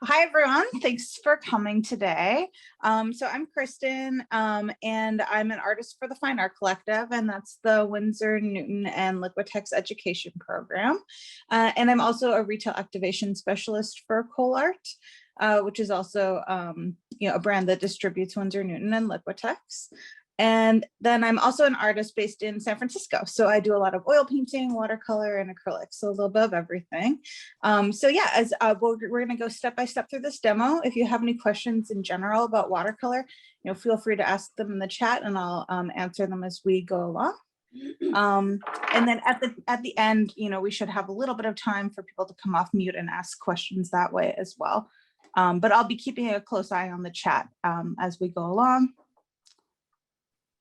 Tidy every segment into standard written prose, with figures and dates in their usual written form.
Hi, everyone. Thanks for coming today. So I'm Kristen, and I'm an artist for the Fine Art Collective, and that's the Winsor, Newton, and Liquitex education program. And I'm also a retail activation specialist for Cole Art, which is also a brand that distributes Winsor, Newton, and Liquitex. And then I'm also an artist based in San Francisco. So I do a lot of oil painting, watercolor, and acrylic, so a little bit of everything. We're going to go step by step through this demo. If you have any questions in general about watercolor, feel free to ask them in the chat, and I'll answer them as we go along. And then at the end, we should have a little bit of time for people to come off mute and ask questions that way as well. But I'll be keeping a close eye on the chat as we go along.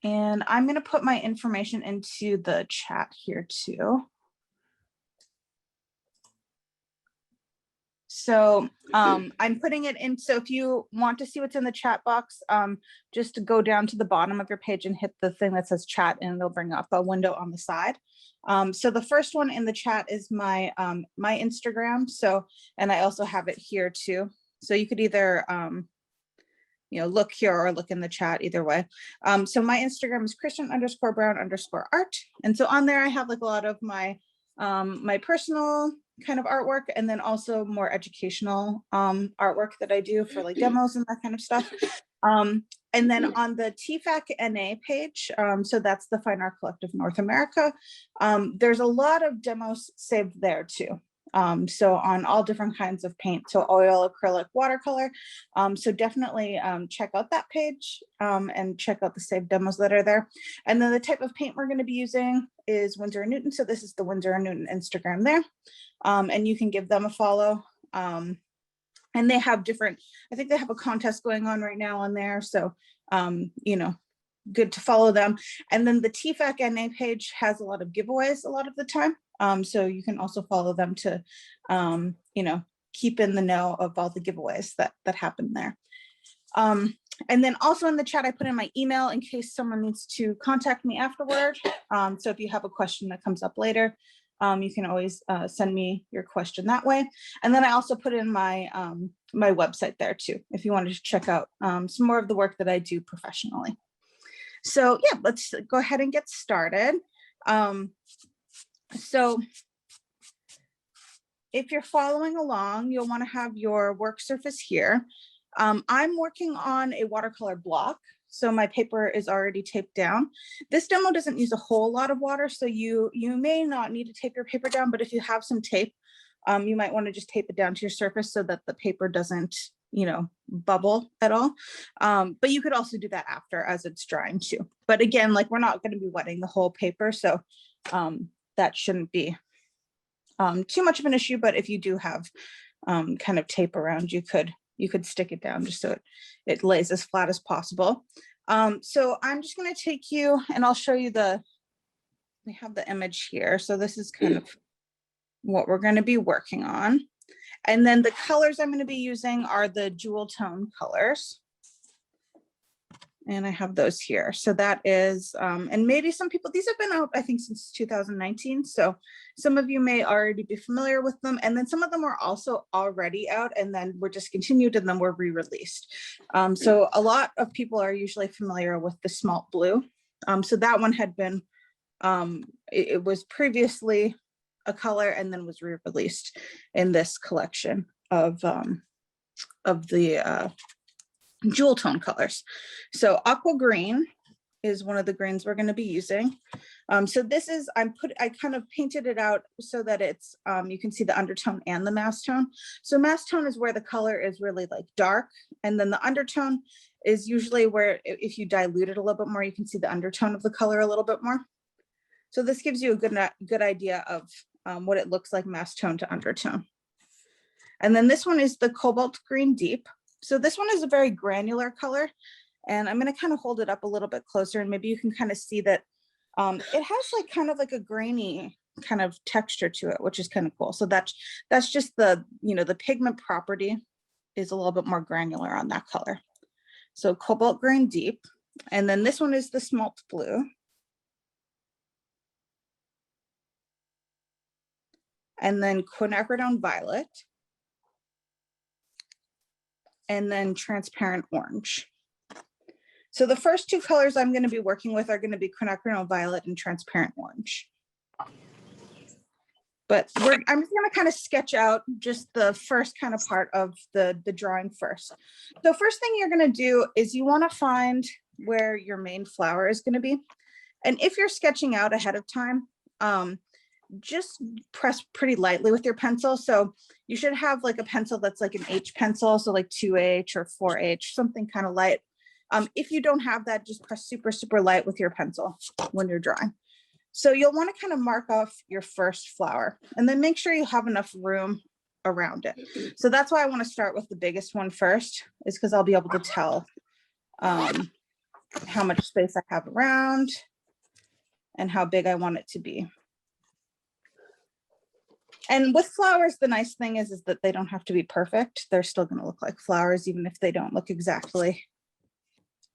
And I'm going to put my information into the chat here too. So I'm putting it in. So if you want to see what's in the chat box, just to go down to the bottom of your page and hit the thing that says chat, and it'll bring up a window on the side. So the first one in the chat is my my Instagram. So, and I also have it here too. So you could either look here or look in the chat, either way. So my Instagram is Kristen_Brown_art. And so on there, I have like a lot of my my personal kind of artwork, and then also more educational artwork that I do for like demos and that kind of stuff. And then on the TFAC NA page, so that's the Fine Art Collective North America, there's a lot of demos saved there too. So on all different kinds of paint, so oil, acrylic, watercolor. So definitely check out that page and check out the saved demos that are there. And then the type of paint we're going to be using is Winsor & Newton. So this is the Winsor & Newton Instagram there. And you can give them a follow. And they have different, I think they have a contest going on right now on there. So, good to follow them. And then the TFAC NA page has a lot of giveaways a lot of the time. So you can also follow them to, keep in the know of all the giveaways that happen there. And then also in the chat, I put in my email in case someone needs to contact me afterward. So if you have a question that comes up later, you can always send me your question that way. And then I also put in my my website there too, if you wanted to check out some more of the work that I do professionally. So yeah, let's go ahead and get started. So if you're following along, you'll want to have your work surface here. I'm working on a watercolor block, so my paper is already taped down. This demo doesn't use a whole lot of water, so you may not need to tape your paper down, but if you have some tape, you might want to just tape it down to your surface so that the paper doesn't, bubble at all. But you could also do that after as it's drying too. But again, like we're not going to be wetting the whole paper, so that shouldn't be too much of an issue. But if you do have kind of tape around, you could stick it down just so it lays as flat as possible. So I'm just going to take you and I'll show you we have the image here. So this is kind of what we're going to be working on. And then the colors I'm going to be using are the jewel tone colors. And I have those here. So that is, and maybe some people, these have been out, I think, since 2019. So some of you may already be familiar with them. And then some of them are also already out and then were discontinued and then were re-released. So a lot of people are usually familiar with the smalt blue. So that one had been, it was previously a color and then was re-released in this collection of the jewel tone colors. So aqua green is one of the greens we're going to be using. So this is, I kind of painted it out so that it's, you can see the undertone and the mass tone. So mass tone is where the color is really like dark. And then the undertone is usually where if you dilute it a little bit more, you can see the undertone of the color a little bit more. So this gives you a good idea of what it looks like mass tone to undertone. And then this one is the cobalt green deep. So this one is a very granular color, and I'm going to kind of hold it up a little bit closer, and maybe you can kind of see that it has like kind of like a grainy kind of texture to it, which is kind of cool. So that's just the, the pigment property is a little bit more granular on that color. So cobalt green deep, and then this one is the smalt blue. And then quinacridone violet. and then transparent orange. So the first two colors I'm going to be working with are going to be quinacridone violet and transparent orange. But I'm just going to kind of sketch out just the first kind of part of the drawing first. So first thing you're going to do is you want to find where your main flower is going to be. And if you're sketching out ahead of time, just press pretty lightly with your pencil. So you should have like a pencil that's like an H pencil, so like 2H or 4H, something kind of light. If you don't have that, just press super, super light with your pencil when you're drawing. So you'll want to kind of mark off your first flower and then make sure you have enough room around it. So that's why I want to start with the biggest one first, is because I'll be able to tell how much space I have around and how big I want it to be. And with flowers, the nice thing is that they don't have to be perfect. They're still going to look like flowers, even if they don't look exactly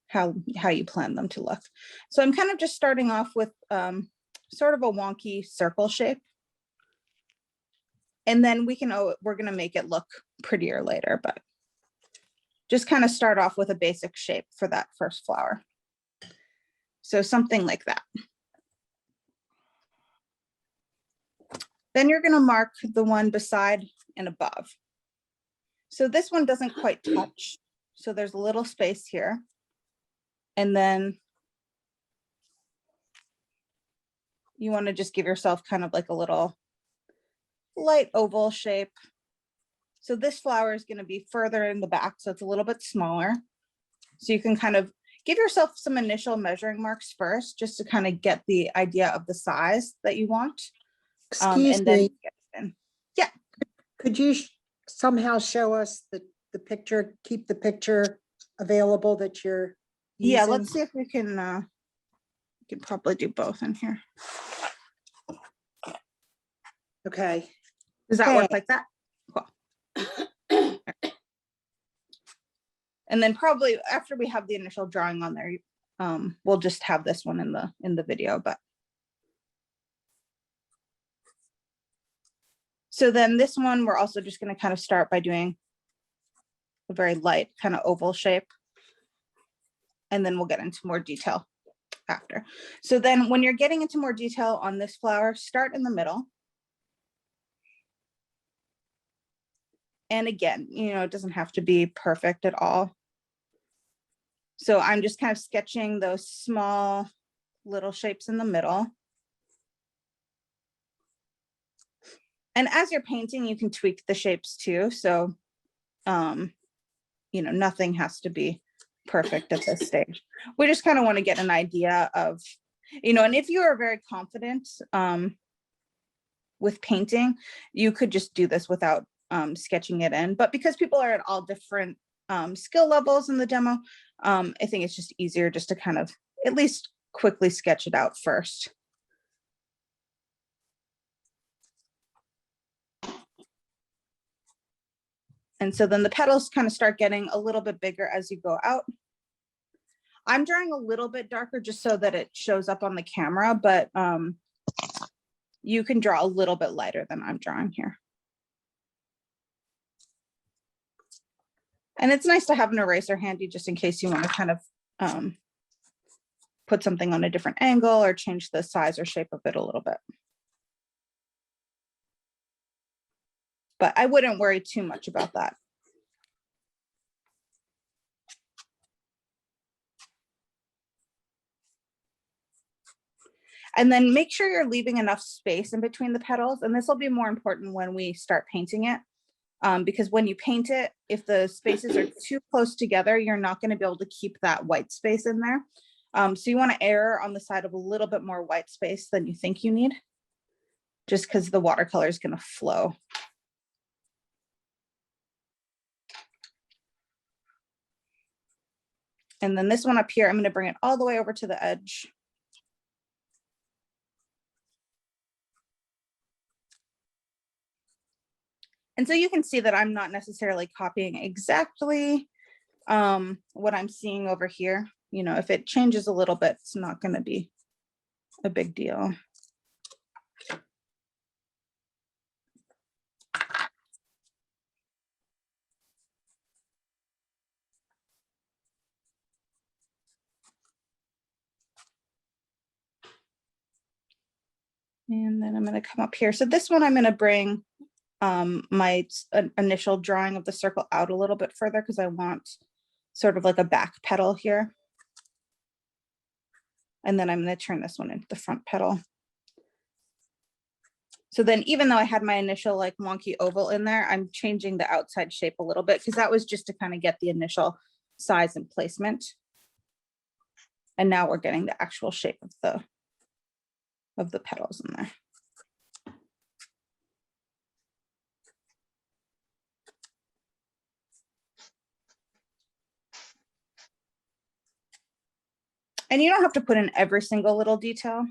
how you plan them to look. So I'm kind of just starting off with sort of a wonky circle shape. And then we're going to make it look prettier later, but just kind of start off with a basic shape for that first flower. So something like that. Then you're going to mark the one beside and above. So this one doesn't quite touch. So there's a little space here. And then you want to just give yourself kind of like a little light oval shape. So this flower is going to be further in the back, so it's a little bit smaller. So you can kind of give yourself some initial measuring marks first, just to kind of get the idea of the size that you want. Excuse and then me. Yeah. Could you somehow show us the picture, keep the picture available that you're using? Yeah, let's see if we can probably do both in here. Okay. Does that work like that? Cool. And then probably after we have the initial drawing on there, we'll just have this one in the video. But so then this one, we're also just going to kind of start by doing a very light kind of oval shape. And then we'll get into more detail after. So then when you're getting into more detail on this flower, start in the middle. And again, it doesn't have to be perfect at all. So I'm just kind of sketching those small little shapes in the middle. And as you're painting, you can tweak the shapes too. So, nothing has to be perfect at this stage. We just kind of want to get an idea of, and if you are very confident with painting, you could just do this without sketching it in. But because people are at all different skill levels in the demo, I think it's just easier just to kind of at least quickly sketch it out first. And so then the petals kind of start getting a little bit bigger as you go out. I'm drawing a little bit darker just so that it shows up on the camera, but you can draw a little bit lighter than I'm drawing here. And it's nice to have an eraser handy just in case you want to kind of put something on a different angle or change the size or shape of it a little bit. But I wouldn't worry too much about that. And then make sure you're leaving enough space in between the petals. And this will be more important when we start painting it. Because when you paint it, if the spaces are too close together, you're not going to be able to keep that white space in there. So you want to err on the side of a little bit more white space than you think you need, just because the watercolor is going to flow. And then this one up here, I'm going to bring it all the way over to the edge. And so you can see that I'm not necessarily copying exactly what I'm seeing over here. If it changes a little bit, it's not going to be a big deal. And then I'm going to come up here. So this one I'm going to bring my initial drawing of the circle out a little bit further because I want sort of like a back petal here. And then I'm going to turn this one into the front petal. So then even though I had my initial like wonky oval in there, I'm changing the outside shape a little bit because that was just to kind of get the initial size and placement. And now we're getting the actual shape of the petals in there. And you don't have to put in every single little detail.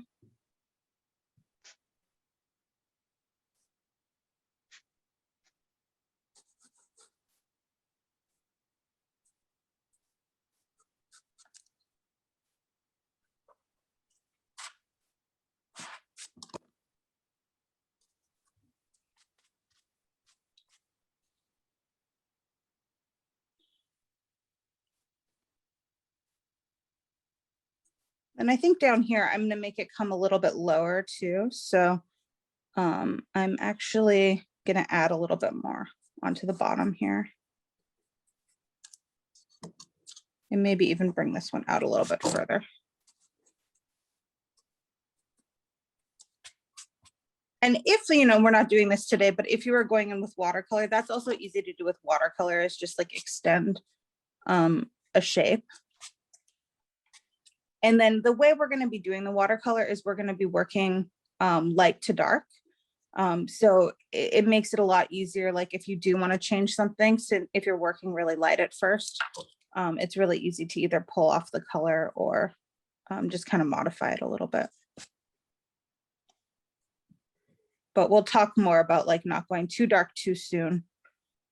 And I think down here, I'm going to make it come a little bit lower too. So I'm actually going to add a little bit more onto the bottom here. And maybe even bring this one out a little bit further. And if, you know, we're not doing this today, but if you were going in with watercolor, that's also easy to do with watercolor, is just like extend a shape. And then the way we're going to be doing the watercolor is we're going to be working light to dark. So it makes it a lot easier. Like if you do want to change something, so if you're working really light at first, it's really easy to either pull off the color or just kind of modify it a little bit. But we'll talk more about like not going too dark too soon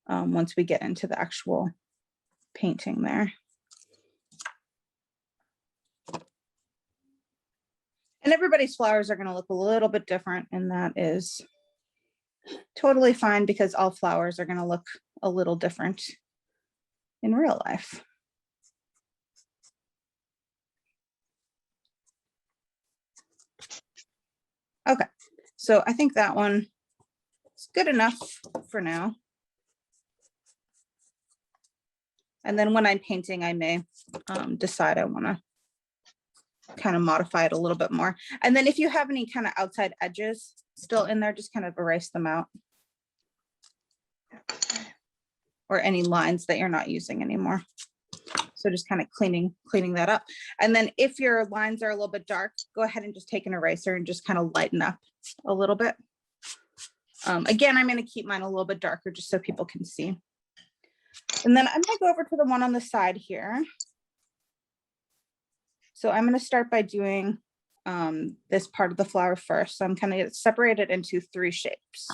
once we get into the actual painting there. And everybody's flowers are going to look a little bit different, and that is totally fine because all flowers are going to look a little different in real life. Okay, so I think that one is good enough for now. And then when I'm painting, I may decide I want to kind of modify it a little bit more. And then if you have any kind of outside edges still in there, just kind of erase them out. Or any lines that you're not using anymore. So just kind of cleaning that up. And then if your lines are a little bit dark, go ahead and just take an eraser and just kind of lighten up a little bit. Again, I'm going to keep mine a little bit darker just so people can see. And then I'm going to go over to the one on the side here. So I'm going to start by doing this part of the flower first. So I'm kind of separate it into 3 shapes.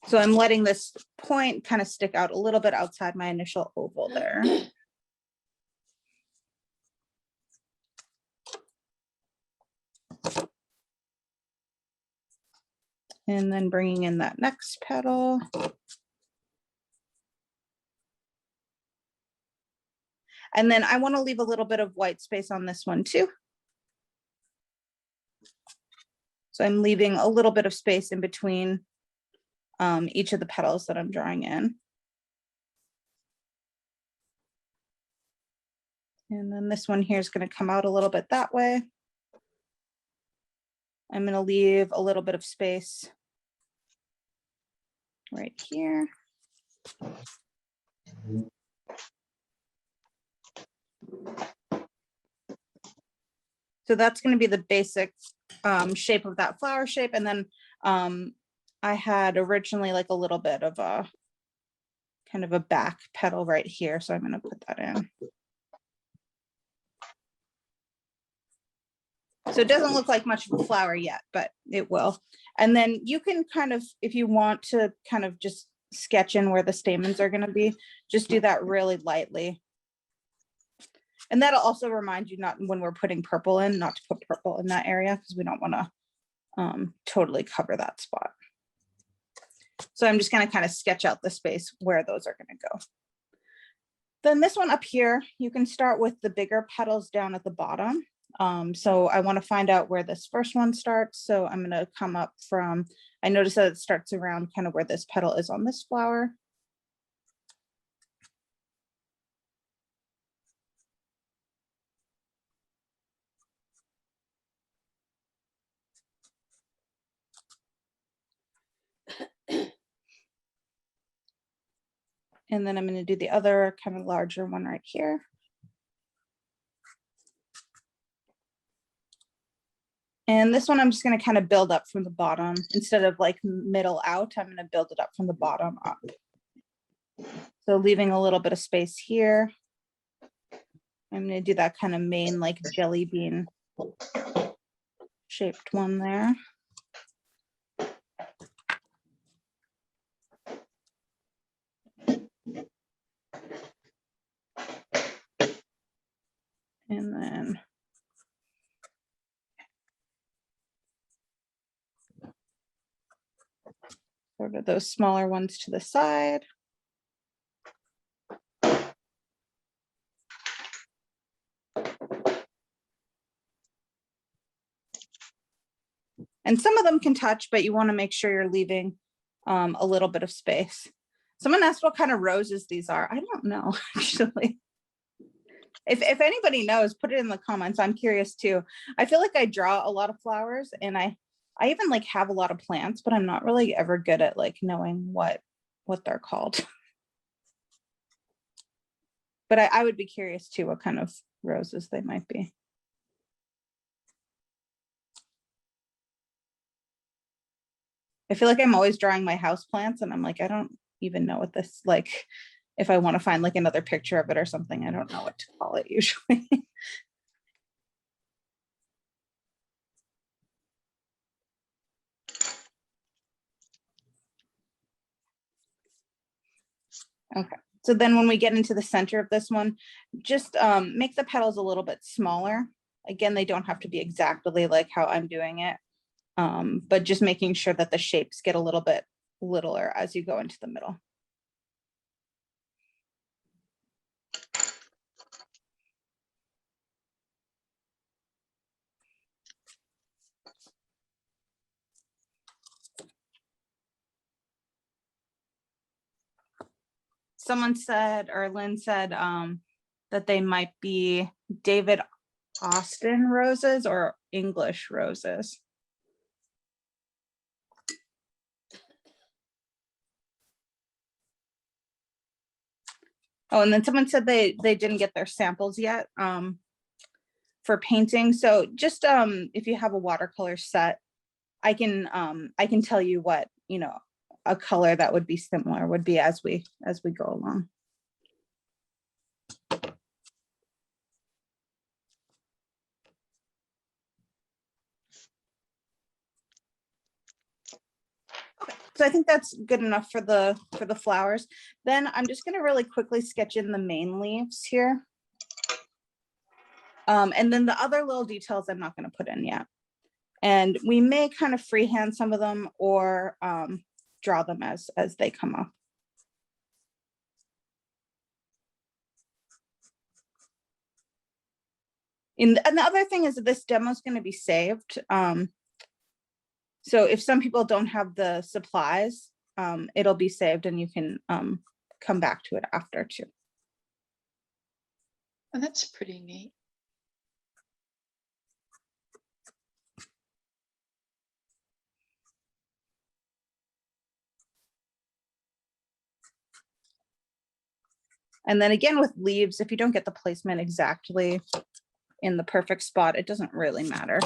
So I'm letting this point kind of stick out a little bit outside my initial oval there. And then bringing in that next petal. And then I want to leave a little bit of white space on this one too. So I'm leaving a little bit of space in between each of the petals that I'm drawing in. And then this one here is going to come out a little bit that way. I'm going to leave a little bit of space right here. So that's going to be the basic shape of that flower shape. And then I had originally like a little bit of a kind of a back petal right here. So I'm going to put that in. So it doesn't look like much of a flower yet, but it will. And then you can kind of, if you want to kind of just sketch in where the stamens are going to be, just do that really lightly. And that'll also remind you not when we're putting purple in, not to put purple in that area because we don't want to totally cover that spot. So I'm just going to kind of sketch out the space where those are going to go. Then this one up here, you can start with the bigger petals down at the bottom. So I want to find out where this first one starts. So I'm going to come up from, I notice that it starts around kind of where this petal is on this flower. And then I'm going to do the other kind of larger one right here. And this one, I'm just going to kind of build up from the bottom instead of like middle out. I'm going to build it up from the bottom up. So leaving a little bit of space here. I'm going to do that kind of main like jelly bean shaped one there. And then sort of those smaller ones to the side. And some of them can touch, but you want to make sure you're leaving a little bit of space. Someone asked what kind of roses these are. I don't know, actually. If anybody knows, put it in the comments. I'm curious too. I feel like I draw a lot of flowers, and I even like have a lot of plants, but I'm not really ever good at like knowing what they're called. But I would be curious too what kind of roses they might be. I feel like I'm always drawing my house plants, and I'm like, I don't even know what this, like, if I want to find like another picture of it or something, I don't know what to call it usually. Okay, so then when we get into the center of this one, just make the petals a little bit smaller. Again, they don't have to be exactly like how I'm doing it, but just making sure that the shapes get a little bit littler as you go into the middle. Someone said, or Lynn said, that they might be David Austin roses or English roses. Oh, and then someone said they didn't get their samples yet for painting. So just if you have a watercolor set, I can tell you what, you know, a color that would be similar would be as we go along. Okay, so I think that's good enough for the flowers. Then I'm just going to really quickly sketch in the main leaves here. And then the other little details I'm not going to put in yet. And we may kind of freehand some of them or draw them as they come up. And the other thing is that this demo is going to be saved. So if some people don't have the supplies, it'll be saved and you can come back to it after too. Oh, that's pretty neat. And then again with leaves, if you don't get the placement exactly in the perfect spot, it doesn't really matter.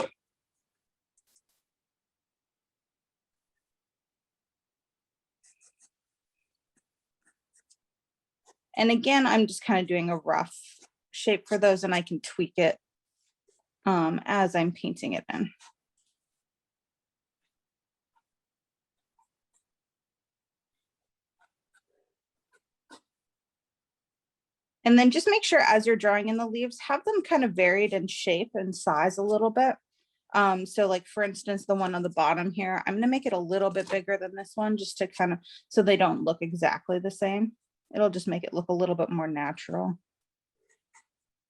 And again, I'm just kind of doing a rough shape for those, and I can tweak it as I'm painting it in. And then just make sure as you're drawing in the leaves, have them kind of varied in shape and size a little bit. So like, for instance, the one on the bottom here, I'm gonna make it a little bit bigger than this one, just to kind of, so they don't look exactly the same. It'll just make it look a little bit more natural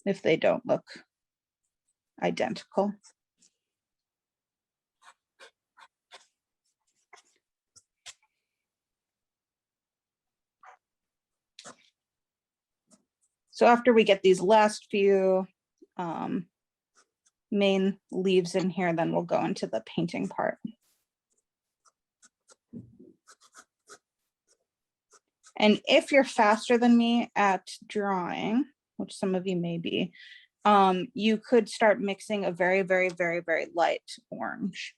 if they don't look identical. So after we get these last few main leaves in here, then we'll go into the painting part. And if you're faster than me at drawing, which some of you may be, you could start mixing a very, very, very, very light orange.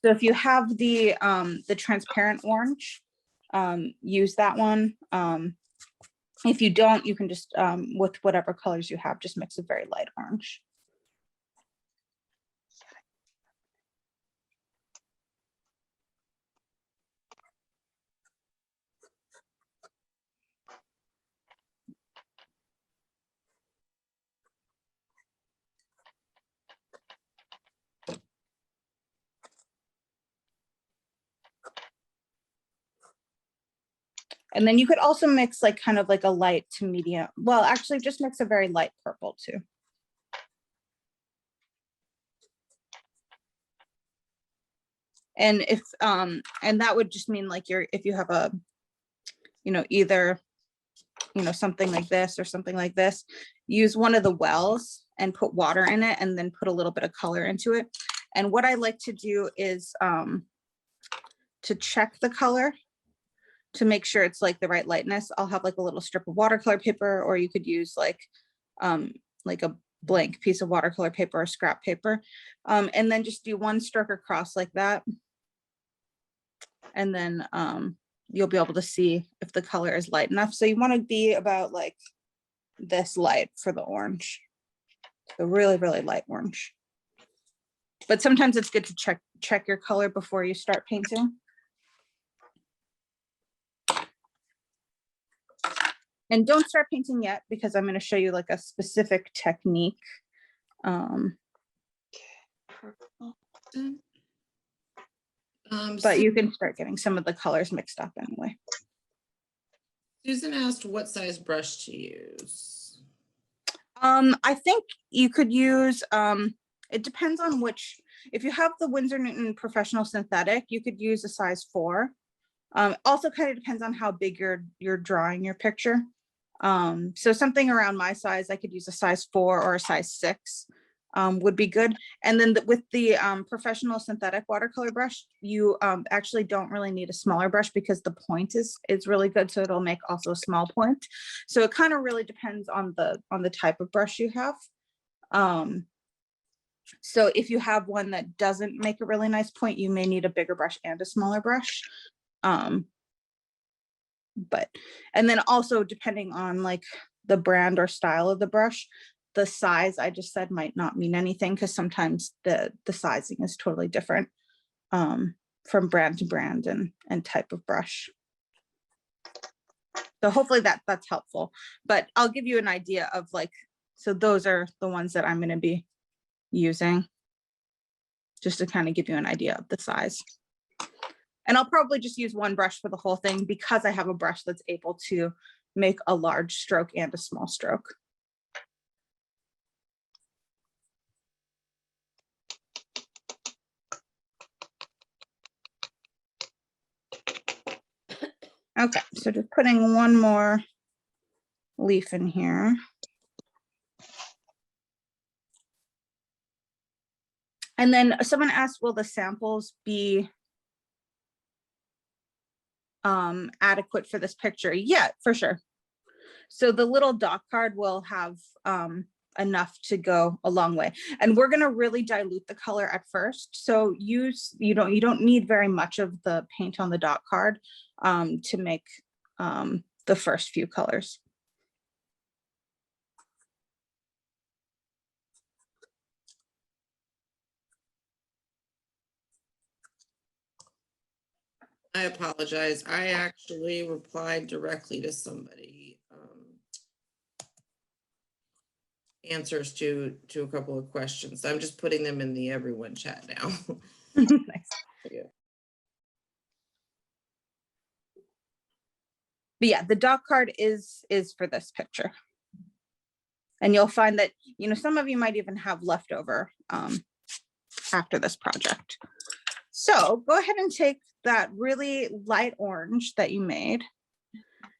So if you have the transparent orange, use that one. If you don't, you can just, with whatever colors you have, just mix a very light orange. And then you could also mix like kind of like a light to medium. Well, actually just mix a very light purple too. And if, and that would just mean like if you have a, either, something like this or something like this, use one of the wells and put water in it and then put a little bit of color into it. And what I like to do is to check the color to make sure it's like the right lightness. I'll have like a little strip of watercolor paper, or you could use like a blank piece of watercolor paper or scrap paper. And then just do one stroke across like that. And then you'll be able to see if the color is light enough. So you want to be about like this light for the orange. So really, really light orange. But sometimes it's good to check your color before you start painting. And don't start painting yet, because I'm going to show you like a specific technique. But you can start getting some of the colors mixed up anyway. Susan asked what size brush to use. I think you could use, it depends on which, if you have the Winsor Newton Professional Synthetic, you could use a size 4. Also kind of depends on how big you're drawing your picture. So something around my size, I could use a size 4 or a size 6 would be good. And then with the professional synthetic watercolor brush, you actually don't really need a smaller brush, because the point is really good. So it'll make also a small point. So it kind of really depends on the type of brush you have. So if you have one that doesn't make a really nice point, you may need a bigger brush and a smaller brush. And then also depending on like the brand or style of the brush, the size I just said might not mean anything, because sometimes the sizing is totally different from brand to brand and type of brush. So hopefully that's helpful, but I'll give you an idea of like, so those are the ones that I'm going to be using, just to kind of give you an idea of the size. And I'll probably just use one brush for the whole thing, because I have a brush that's able to make a large stroke and a small stroke. Okay, so just putting one more leaf in here. And then someone asked, will the samples be adequate for this picture? Yeah, for sure. So the little doc card will have enough to go a long way, and we're going to really dilute the color at first. So you don't need very much of the paint on the doc card to make the first few colors. I apologize. I actually replied directly to somebody. answers to a couple of questions. I'm just putting them in the everyone chat now. Nice. Yeah. But yeah, the doc card is for this picture. And you'll find that, you know, some of you might even have leftover after this project. So go ahead and take that really light orange that you made.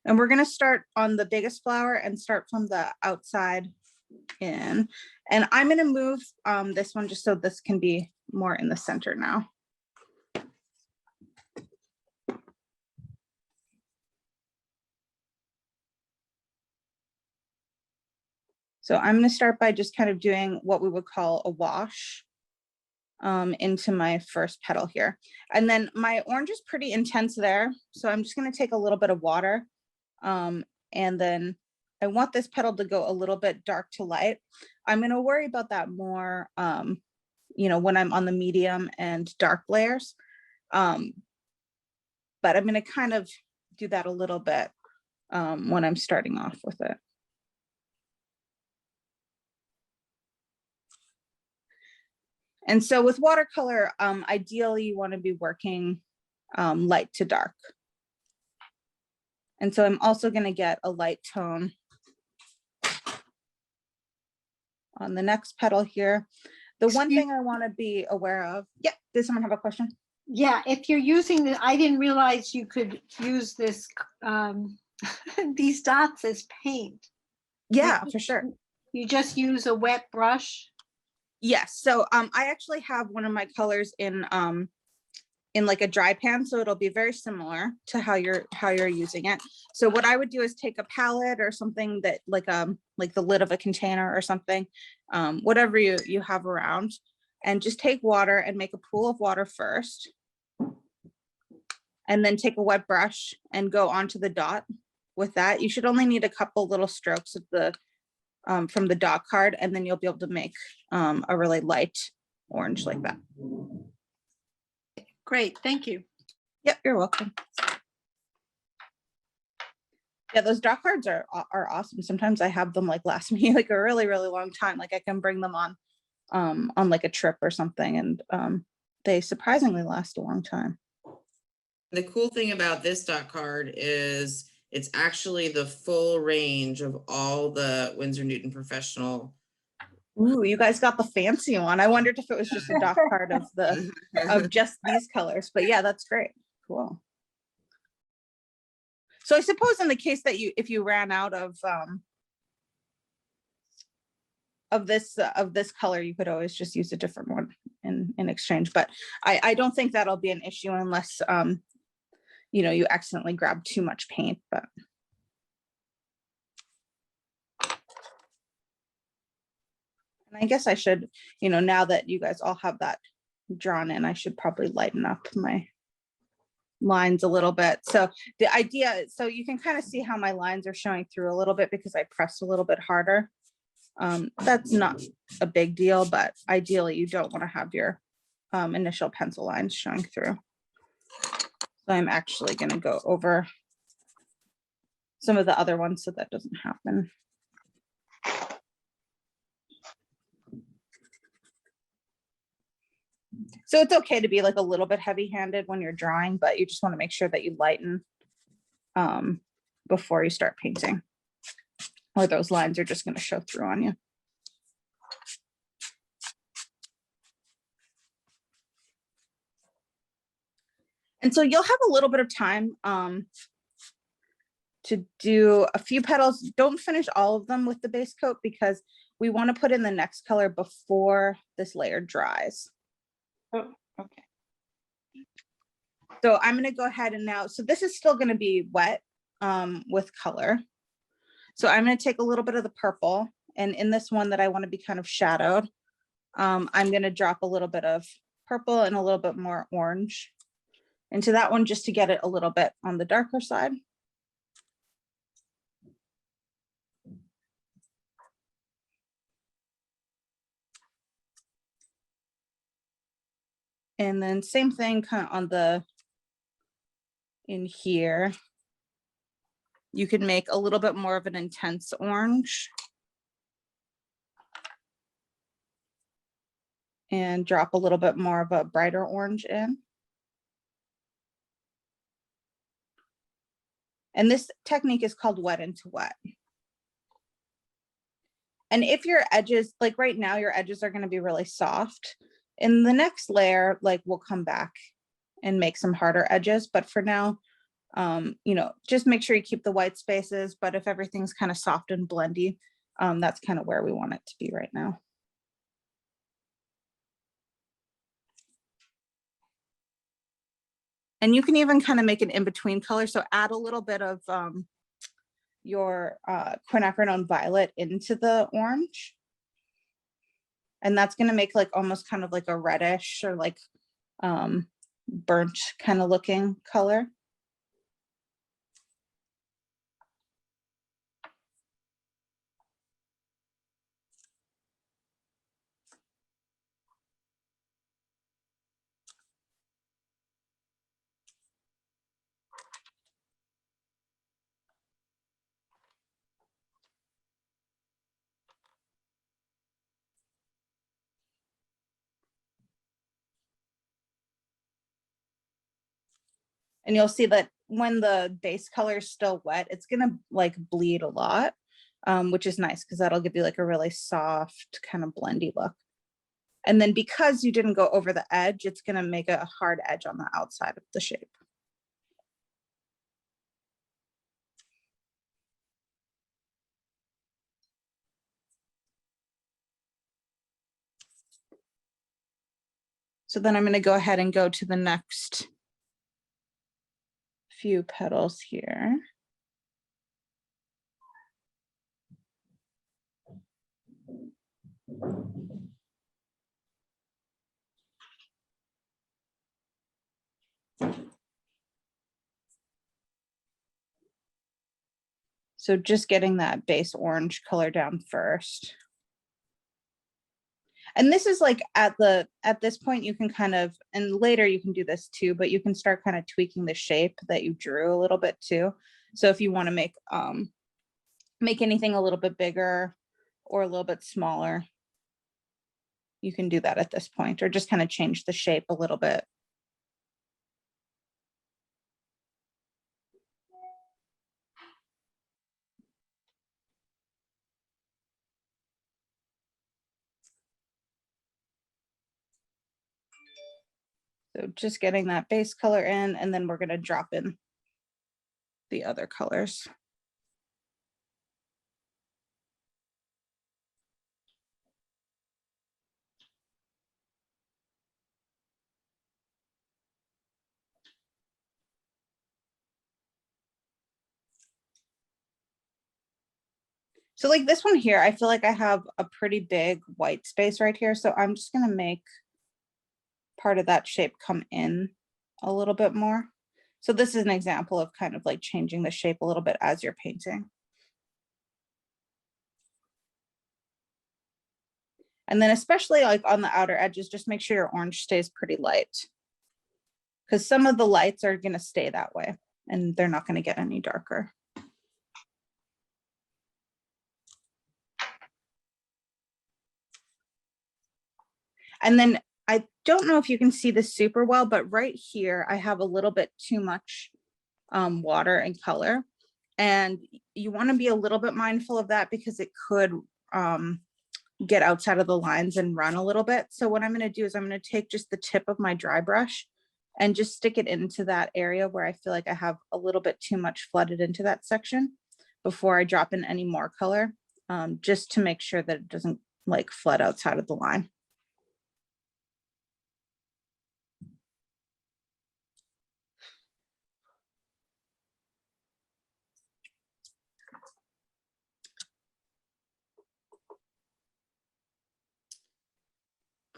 And we're gonna start on the biggest flower and start from the outside in. And I'm gonna move this one just so this can be more in the center now. So I'm going to start by just kind of doing what we would call a wash into my first petal here. And then my orange is pretty intense there. So I'm just going to take a little bit of water. And then I want this petal to go a little bit dark to light. I'm going to worry about that more, you know, when I'm on the medium and dark layers. But I'm going to kind of do that a little bit when I'm starting off with it. And so with watercolor, ideally you want to be working light to dark. And so I'm also going to get a light tone on the next petal here. The one thing I want to be aware of, yeah, does someone have a question? Yeah, if you're using the, I didn't realize you could use this, these dots as paint. Yeah, for sure. You just use a wet brush? Yes, so I actually have one of my colors in like a dry pan, so it'll be very similar to how you're using it. So what I would do is take a palette or something that like the lid of a container or something, whatever you have around, and just take water and make a pool of water first. And then take a wet brush and go onto the dot with that. You should only need a couple little strokes of the from the dot card, and then you'll be able to make a really light orange like that. Great, thank you. Yep, you're welcome. Yeah, those dot cards are awesome. Sometimes I have them like last me like a really long time. Like I can bring them on like a trip or something, and they surprisingly last a long time. The cool thing about this dot card is it's actually the full range of all the Winsor Newton Professional. Ooh, you guys got the fancy one. I wondered if it was just a dot card of just these colors, but yeah, that's great. Cool. So I suppose in the case that if you ran out of this color, you could always just use a different one in exchange. But I don't think that'll be an issue unless you know, you accidentally grab too much paint. But and I guess I should, you know, now that you guys all have that drawn in, I should probably lighten up my lines a little bit. So the idea, so you can kind of see how my lines are showing through a little bit because I pressed a little bit harder. That's not a big deal, but ideally you don't want to have your initial pencil lines showing through. So I'm actually going to go over some of the other ones so that doesn't happen. So it's okay to be like a little bit heavy-handed when you're drawing, but you just want to make sure that you lighten before you start painting, or those lines are just going to show through on you. And so you'll have a little bit of time to do a few petals. Don't finish all of them with the base coat because we want to put in the next color before this layer dries. Oh, okay. So I'm going to go ahead and now, so this is still going to be wet with color. So I'm going to take a little bit of the purple, and in this one that I want to be kind of shadowed, I'm going to drop a little bit of purple and a little bit more orange into that one just to get it a little bit on the darker side. And then same thing kind of on the, in here, you can make a little bit more of an intense orange. and drop a little bit more of a brighter orange in. And this technique is called wet into wet. And if your edges, like right now, your edges are going to be really soft. In the next layer, like we'll come back and make some harder edges. But for now, you know, just make sure you keep the white spaces. But if everything's kind of soft and blendy, that's kind of where we want it to be right now. And you can even kind of make an in-between color. So add a little bit of your quinacridone violet into the orange. And that's going to make like almost kind of like a reddish or like burnt kind of looking color. And you'll see that when the base color is still wet, it's gonna like bleed a lot, which is nice because that'll give you like a really soft kind of blendy look. And then because you didn't go over the edge, it's gonna make a hard edge on the outside of the shape. So then I'm gonna go ahead and go to the next few petals here. So just getting that base orange color down first. And this is like at this point you can kind of, and later you can do this too, but you can start kind of tweaking the shape that you drew a little bit too. So if you want to make anything a little bit bigger or a little bit smaller, you can do that at this point, or just kind of change the shape a little bit. So just getting that base color in, and then we're going to drop in the other colors. So like this one here, I feel like I have a pretty big white space right here. So I'm just going to make part of that shape come in a little bit more. So this is an example of kind of like changing the shape a little bit as you're painting. And then especially like on the outer edges, just make sure your orange stays pretty light, because some of the lights are going to stay that way and they're not going to get any darker. And then I don't know if you can see this super well, but right here, I have a little bit too much water and color. And you want to be a little bit mindful of that because it could get outside of the lines and run a little bit. So what I'm going to do is I'm going to take just the tip of my dry brush and just stick it into that area where I feel like I have a little bit too much flooded into that section before I drop in any more color, just to make sure that it doesn't like flood outside of the line.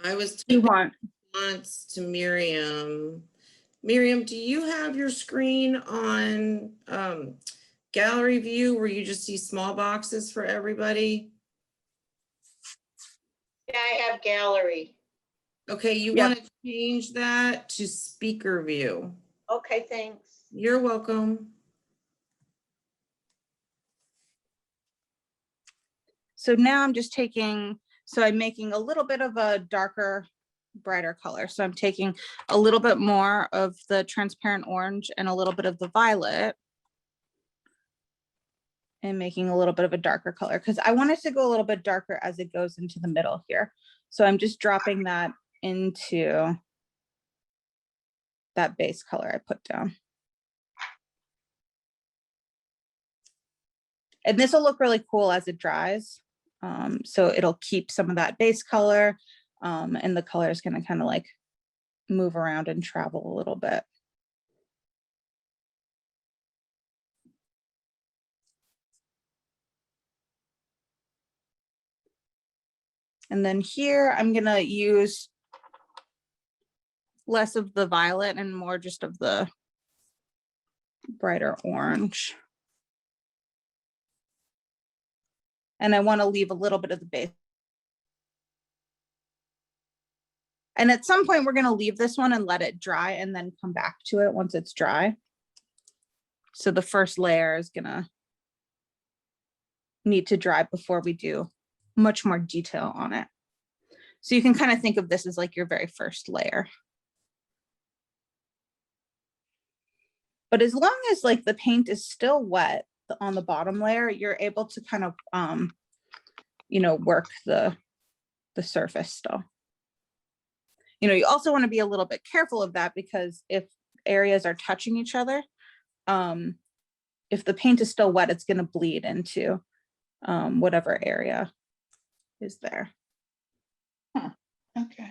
I was You typing want, once to Miriam. Miriam, do you have your screen on gallery view where you just see small boxes for everybody? Yeah, I have gallery. Okay, you Yeah. want to change that to speaker view. Okay, thanks. You're welcome. so now I'm just taking, so I'm making a little bit of a darker brighter color. So I'm taking a little bit more of the transparent orange and a little bit of the violet and making a little bit of a darker color because I want it to go a little bit darker as it goes into the middle here. So I'm just dropping that into that base color I put down. And this will look really cool as it dries. So it'll keep some of that base color and the color is going to kind of like move around and travel a little bit. And then here I'm going to use less of the violet and more just of the brighter orange. And I want to leave a little bit of the base. And at some point we're going to leave this one and let it dry and then come back to it once it's dry. So the first layer is going to need to dry before we do much more detail on it. So you can kind of think of this as like your very first layer. But as long as like the paint is still wet on the bottom layer, you're able to kind of, you know, work the surface still. You know, you also want to be a little bit careful of that because if areas are touching each other, if the paint is still wet, it's going to bleed into whatever area is there. Huh. Okay.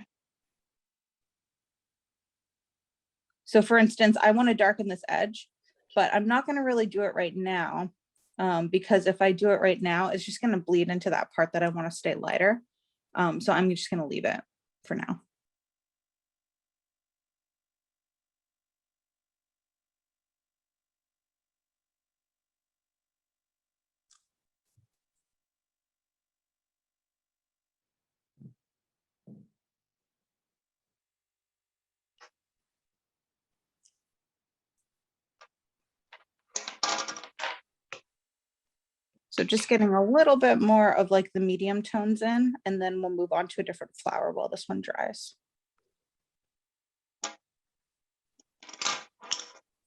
So for instance, I want to darken this edge, but I'm not going to really do it right now because if I do it right now, it's just going to bleed into that part that I want to stay lighter. So I'm just going to leave it for now. So just getting a little bit more of like the medium tones in, and then we'll move on to a different flower while this one dries.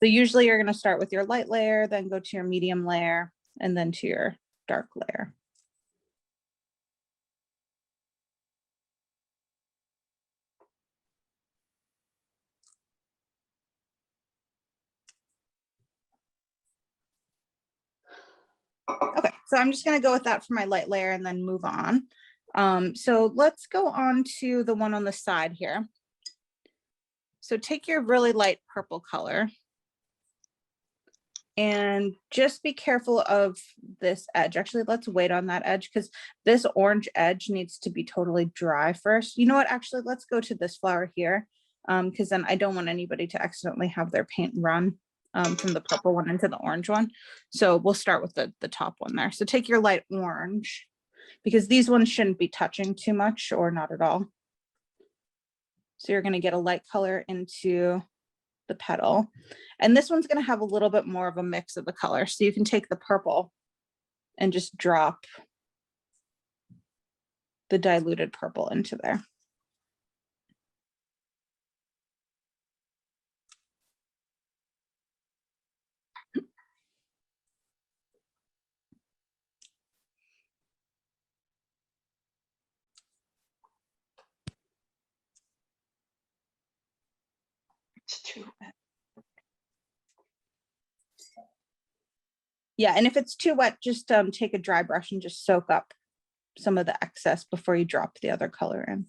So usually you're going to start with your light layer, then go to your medium layer, and then to your dark layer. Okay, so I'm just going to go with that for my light layer and then move on. So let's go on to the one on the side here. So take your really light purple color and just be careful of this edge. Actually, let's wait on that edge because this orange edge needs to be totally dry first. You know what, actually, let's go to this flower here because then I don't want anybody to accidentally have their paint run from the purple one into the orange one. So we'll start with the top one there. So take your light orange because these ones shouldn't be touching too much or not at all. So you're going to get a light color into the petal. And this one's going to have a little bit more of a mix of the color. So you can take the purple and just drop the diluted purple into there. It's too wet. Yeah, and if it's too wet, just take a dry brush and just soak up some of the excess before you drop the other color in.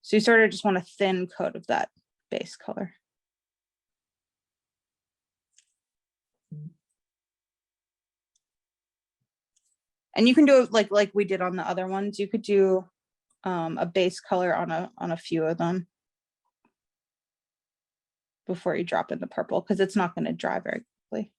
So you sort of just want a thin coat of that base color. And you can do it like we did on the other ones. You could do a base color on a few of them before you drop in the purple because it's not going to dry very quickly.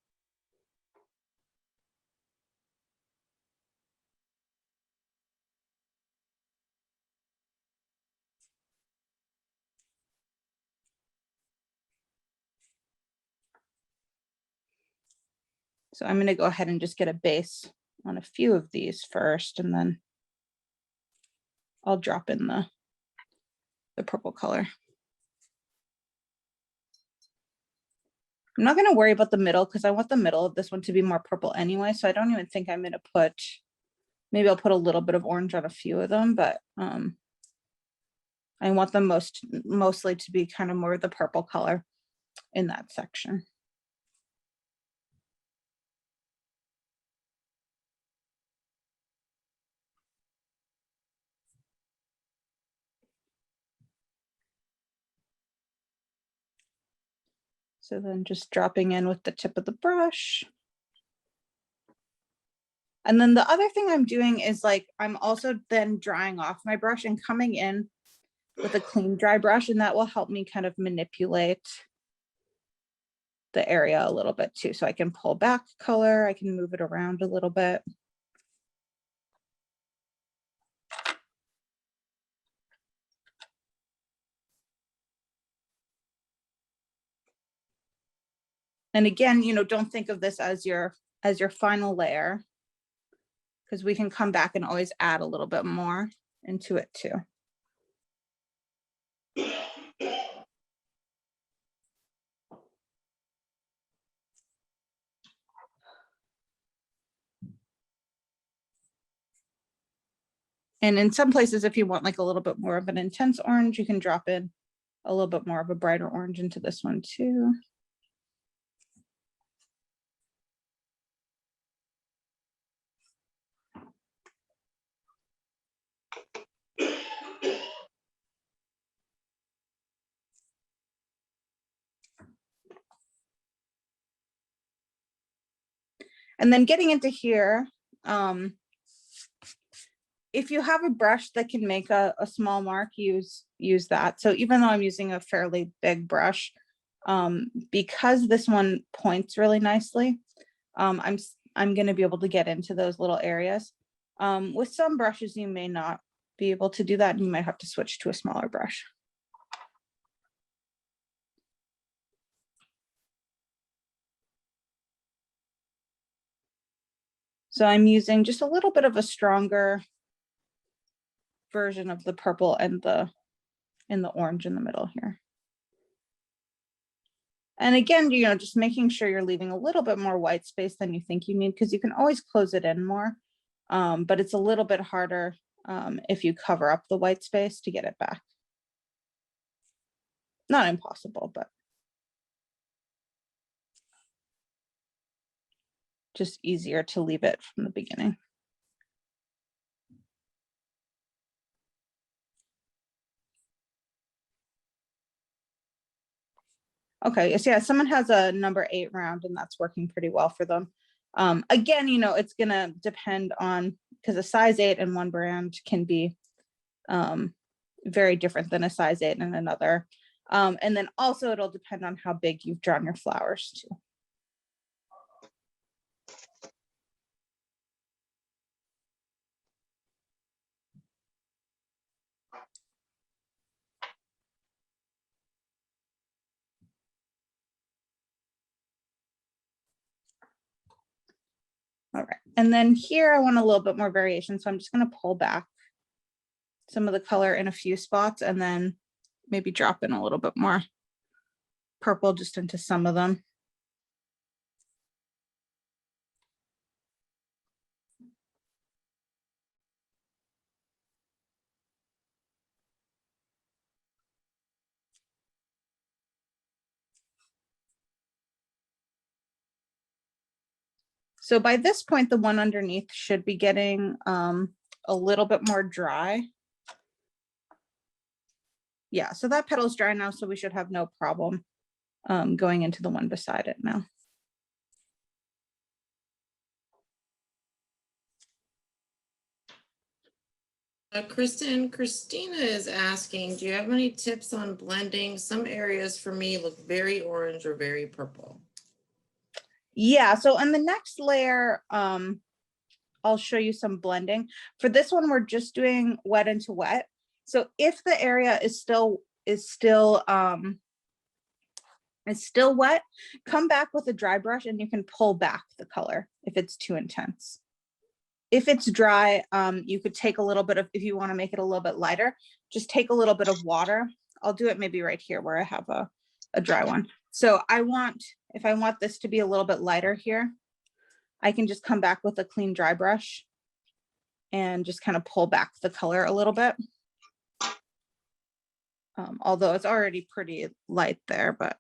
So I'm going to go ahead and just get a base on a few of these first, and then I'll drop in the the purple color. I'm not going to worry about the middle because I want the middle of this one to be more purple anyway. So I don't even think I'm going to put, maybe I'll put a little bit of orange on a few of them, but I want them mostly to be kind of more of the purple color in that section. So then just dropping in with the tip of the brush. And then the other thing I'm doing is like, I'm also then drying off my brush and coming in with a clean dry brush, and that will help me kind of manipulate the area a little bit too. So I can pull back color, I can move it around a little bit. And again, you know, don't think of this as your final layer, because we can come back and always add a little bit more into it too. And in some places, if you want like a little bit more of an intense orange, you can drop in a little bit more of a brighter orange into this one too. And then getting into here, if you have a brush that can make a small mark, use that. So even though I'm using a fairly big brush, because this one points really nicely, I'm going to be able to get into those little areas. With some brushes, you may not be able to do that, and you might have to switch to a smaller brush. So I'm using just a little bit of a stronger version of the purple and the orange in the middle here. And again, you know, just making sure you're leaving a little bit more white space than you think you need, because you can always close it in more, but it's a little bit harder if you cover up the white space to get it back. Not impossible, but just easier to leave it from the beginning. Okay, so yeah, someone has a number 8 round and that's working pretty well for them. Again, you know, it's gonna depend on, because a size 8 in one brand can be very different than a size 8 in another. And then also it'll depend on how big you've drawn your flowers too. All right, and then here I want a little bit more variation, so I'm just going to pull back some of the color in a few spots and then maybe drop in a little bit more purple just into some of them. So by this point, the one underneath should be getting a little bit more dry. Yeah, so that petal's dry now, so we should have no problem going into the one beside it now. Christina is asking, do you have any tips on blending? Some areas for me look very orange or very purple. Yeah, so on the next layer, I'll show you some blending. For this one, we're just doing wet into wet. So if the area is still wet, come back with a dry brush and you can pull back the color if it's too intense. if it's dry, you could take a little bit of, if you want to make it a little bit lighter, just take a little bit of water. I'll do it maybe right here where I have a dry one. So if I want this to be a little bit lighter here, I can just come back with a clean dry brush and just kind of pull back the color a little bit. Although it's already pretty light there, but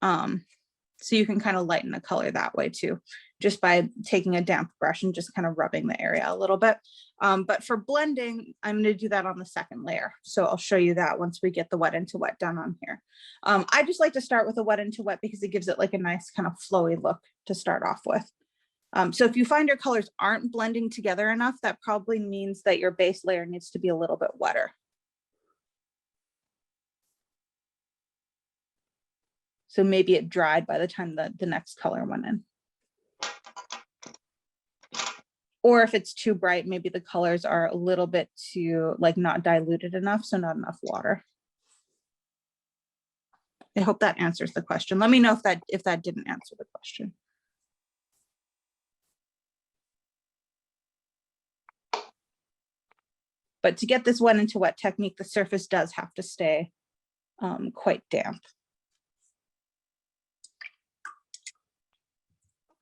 so you can kind of lighten the color that way too, just by taking a damp brush and just kind of rubbing the area a little bit. But for blending, I'm going to do that on the second layer. So I'll show you that once we get the wet into wet done on here. I just like to start with a wet into wet because it gives it like a nice kind of flowy look to start off with. So if you find your colors aren't blending together enough, that probably means that your base layer needs to be a little bit wetter. So maybe it dried by the time the next color went in. Or if it's too bright, maybe the colors are a little bit too, like, not diluted enough, so not enough water. I hope that answers the question. Let me know if that didn't answer the question. But to get this wet into wet technique, the surface does have to stay quite damp.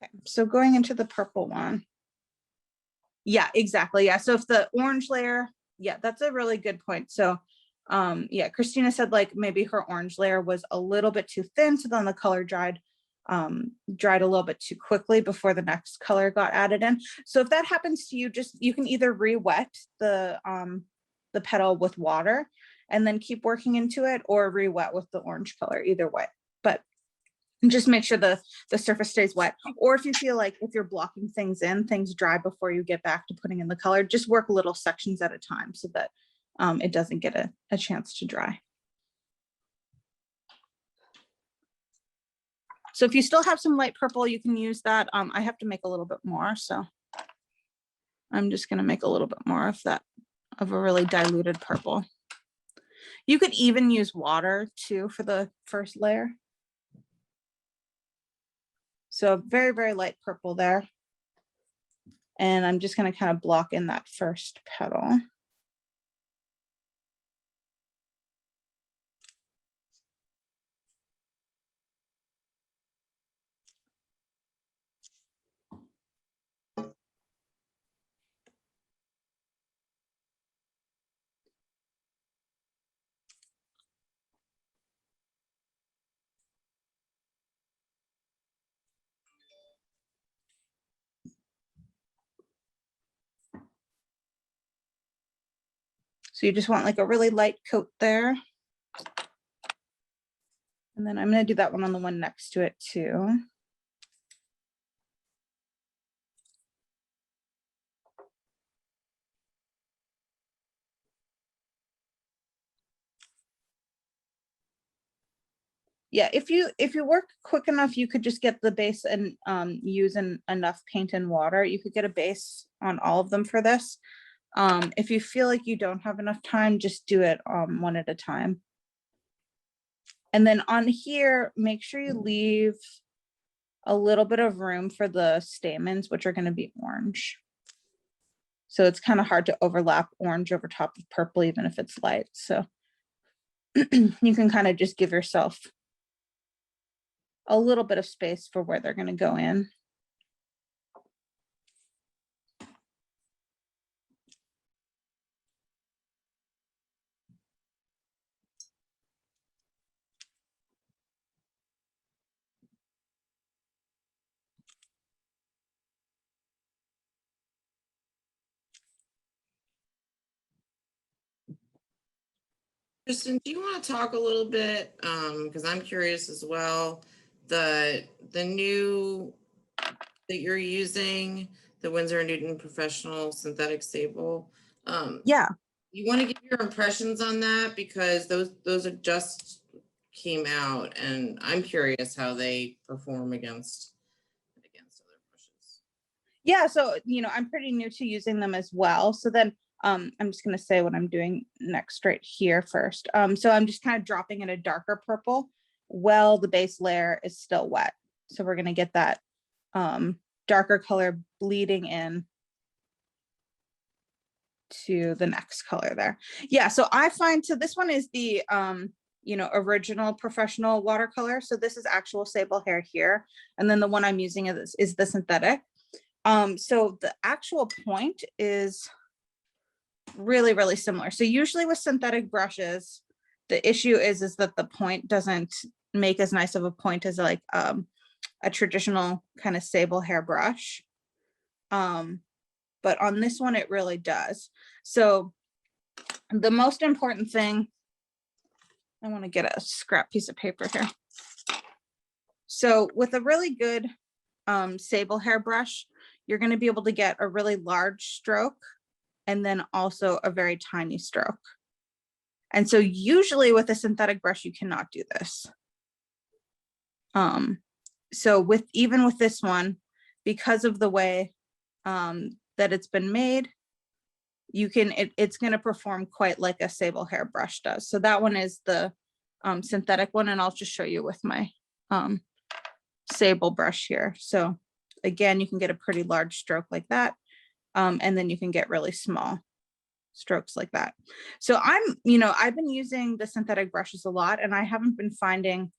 Okay, so going into the purple one. Yeah, exactly. Yeah, so if the orange layer, yeah, that's a really good point. So yeah, Christina said like maybe her orange layer was a little bit too thin, so then the color dried a little bit too quickly before the next color got added in. So if that happens to you, you can either re-wet the petal with water and then keep working into it, or re-wet with the orange color, either way. But just make sure the surface stays wet. Or if you feel like if you're blocking things in, things dry before you get back to putting in the color, just work little sections at a time so that it doesn't get a chance to dry. So if you still have some light purple, you can use that. I have to make a little bit more, so I'm just going to make a little bit more of that, of a really diluted purple. You could even use water too for the first layer. So very, very light purple there. And I'm just going to kind of block in that first petal. So you just want like a really light coat there. And then I'm going to do that one on the one next to it too. Yeah, if you work quick enough, you could just get the base and use enough paint and water. You could get a base on all of them for this. If you feel like you don't have enough time, just do it one at a time. And then on here, make sure you leave a little bit of room for the stamens, which are going to be orange. So it's kind of hard to overlap orange over top of purple, even if it's light. So you can kind of just give yourself a little bit of space for where they're going to go in. Kristen, do you want to talk a little bit, because I'm curious as well, the new that you're using, the Winsor & Newton Professional Synthetic Sable. Yeah. You want to give your impressions on that, because those are just came out, and I'm curious how they perform against other brushes. Yeah, so I'm pretty new to using them as well. So then I'm just going to say what I'm doing next right here first. So I'm just kind of dropping in a darker purple while the base layer is still wet. So we're going to get that darker color bleeding in to the next color there. Yeah, so I find, so this one is the, original professional watercolor. So this is actual sable hair here. And then the one I'm using is the synthetic. So the actual point is really, really similar. So usually with synthetic brushes, the issue is that the point doesn't make as nice of a point as like a traditional kind of sable hair brush. But on this one, it really does. So the most important thing, I want to get a scrap piece of paper here. So with a really good sable hair brush, you're going to be able to get a really large stroke and then also a very tiny stroke. And so usually with a synthetic brush, you cannot do this. So even with this one, because of the way that it's been made, it's going to perform quite like a sable hair brush does. So that one is the synthetic one, and I'll just show you with my sable brush here. So again, you can get a pretty large stroke like that, and then you can get really small strokes like that. So I've been using the synthetic brushes a lot, and I haven't been finding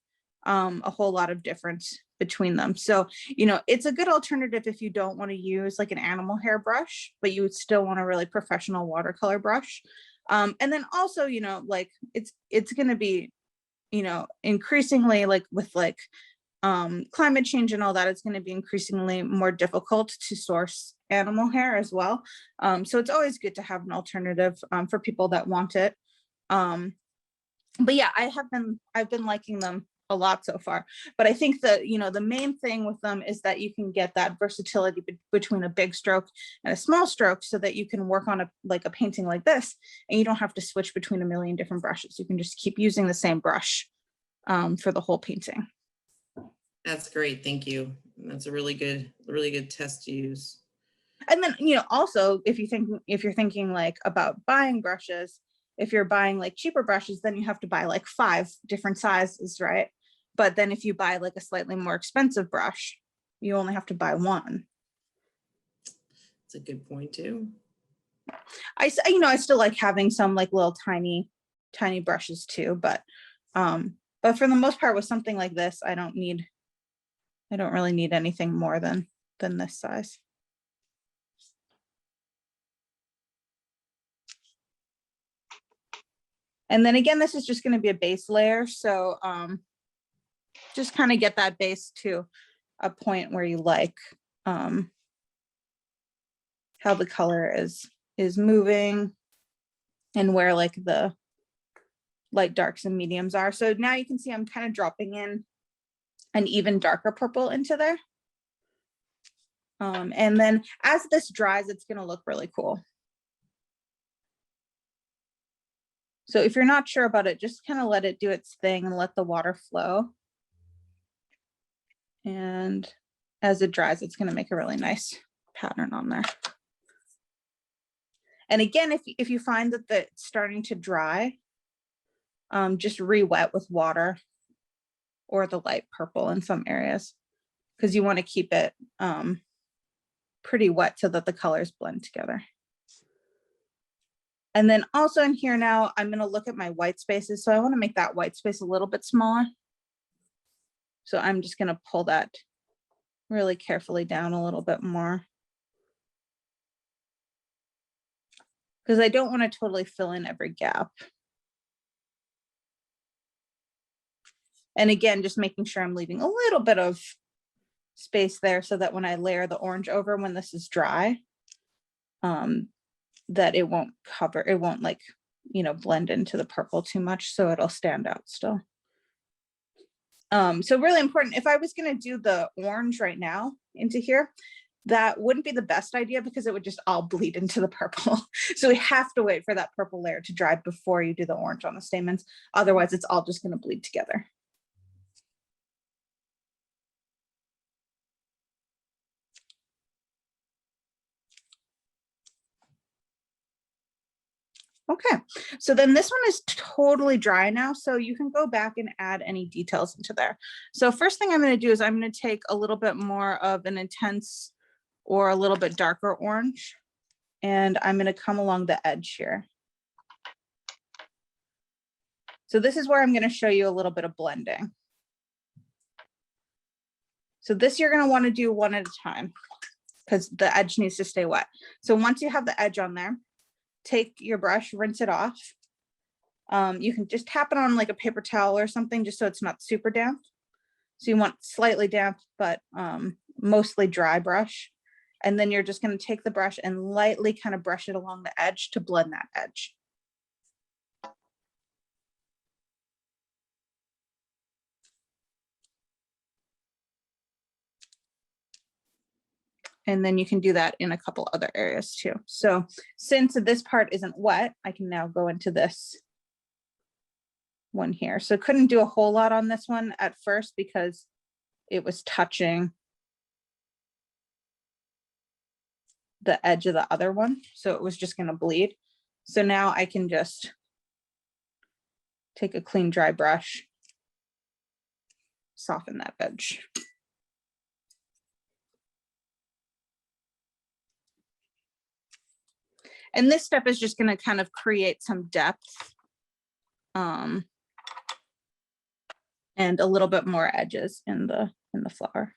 a whole lot of difference between them. So, it's a good alternative if you don't want to use like an animal hair brush, but you would still want a really professional watercolor brush. And then also, like it's going to be, increasingly like with like climate change and all that, it's going to be increasingly more difficult to source animal hair as well. So it's always good to have an alternative for people that want it. But yeah, I've been liking them a lot so far, but I think that the main thing with them is that you can get that versatility between a big stroke and a small stroke, so that you can work on a painting like this and you don't have to switch between a million different brushes. You can just keep using the same brush for the whole painting. That's great. Thank you. That's a really good test to use. And then, also if you're thinking like about buying brushes, if you're buying like cheaper brushes, then you have to buy like 5 different sizes, right? But then if you buy like a slightly more expensive brush, you only have to buy 1. That's a good point too. I still like having some like little tiny brushes too, but for the most part with something like this, I don't really need anything more than this size. And then again, this is just going to be a base layer. So just kind of get that base to a point where you like how the color is moving and where like the light darks and mediums are. So now you can see I'm kind of dropping in an even darker purple into there. And then as this dries, it's going to look really cool. So if you're not sure about it, just kind of let it do its thing and let the water flow. And as it dries, it's going to make a really nice pattern on there. And again, if you find that it's starting to dry, just re-wet with water or the light purple in some areas, because you want to keep it pretty wet so that the colors blend together. And then also in here now, I'm going to look at my white spaces. So I want to make that white space a little bit smaller. So I'm just going to pull that really carefully down a little bit more, because I don't want to totally fill in every gap. And again, just making sure I'm leaving a little bit of space there so that when I layer the orange over, when this is dry, that it won't like, blend into the purple too much. So it'll stand out still. So really important, if I was going to do the orange right now into here, that wouldn't be the best idea because it would just all bleed into the purple. So we have to wait for that purple layer to dry before you do the orange on the stamens. Otherwise, it's all just going to bleed together. Okay, so then this one is totally dry now, so you can go back and add any details into there. So first thing I'm going to do is I'm going to take a little bit more of an intense or a little bit darker orange, And I'm gonna come along the edge here. So this is where I'm gonna show you a little bit of blending. So this you're gonna wanna do one at a time because the edge needs to stay wet. So once you have the edge on there, take your brush, rinse it off. You can just tap it on like a paper towel or something just so it's not super damp. So you want slightly damp, but mostly dry brush. And then you're just going to take the brush and lightly kind of brush it along the edge to blend that edge. And then you can do that in a couple other areas too. So since this part isn't wet, I can now go into this one here. So couldn't do a whole lot on this one at first because it was touching the edge of the other one. So it was just going to bleed. So now I can just take a clean dry brush, soften that edge. And this step is just going to kind of create some depth and a little bit more edges in the flower.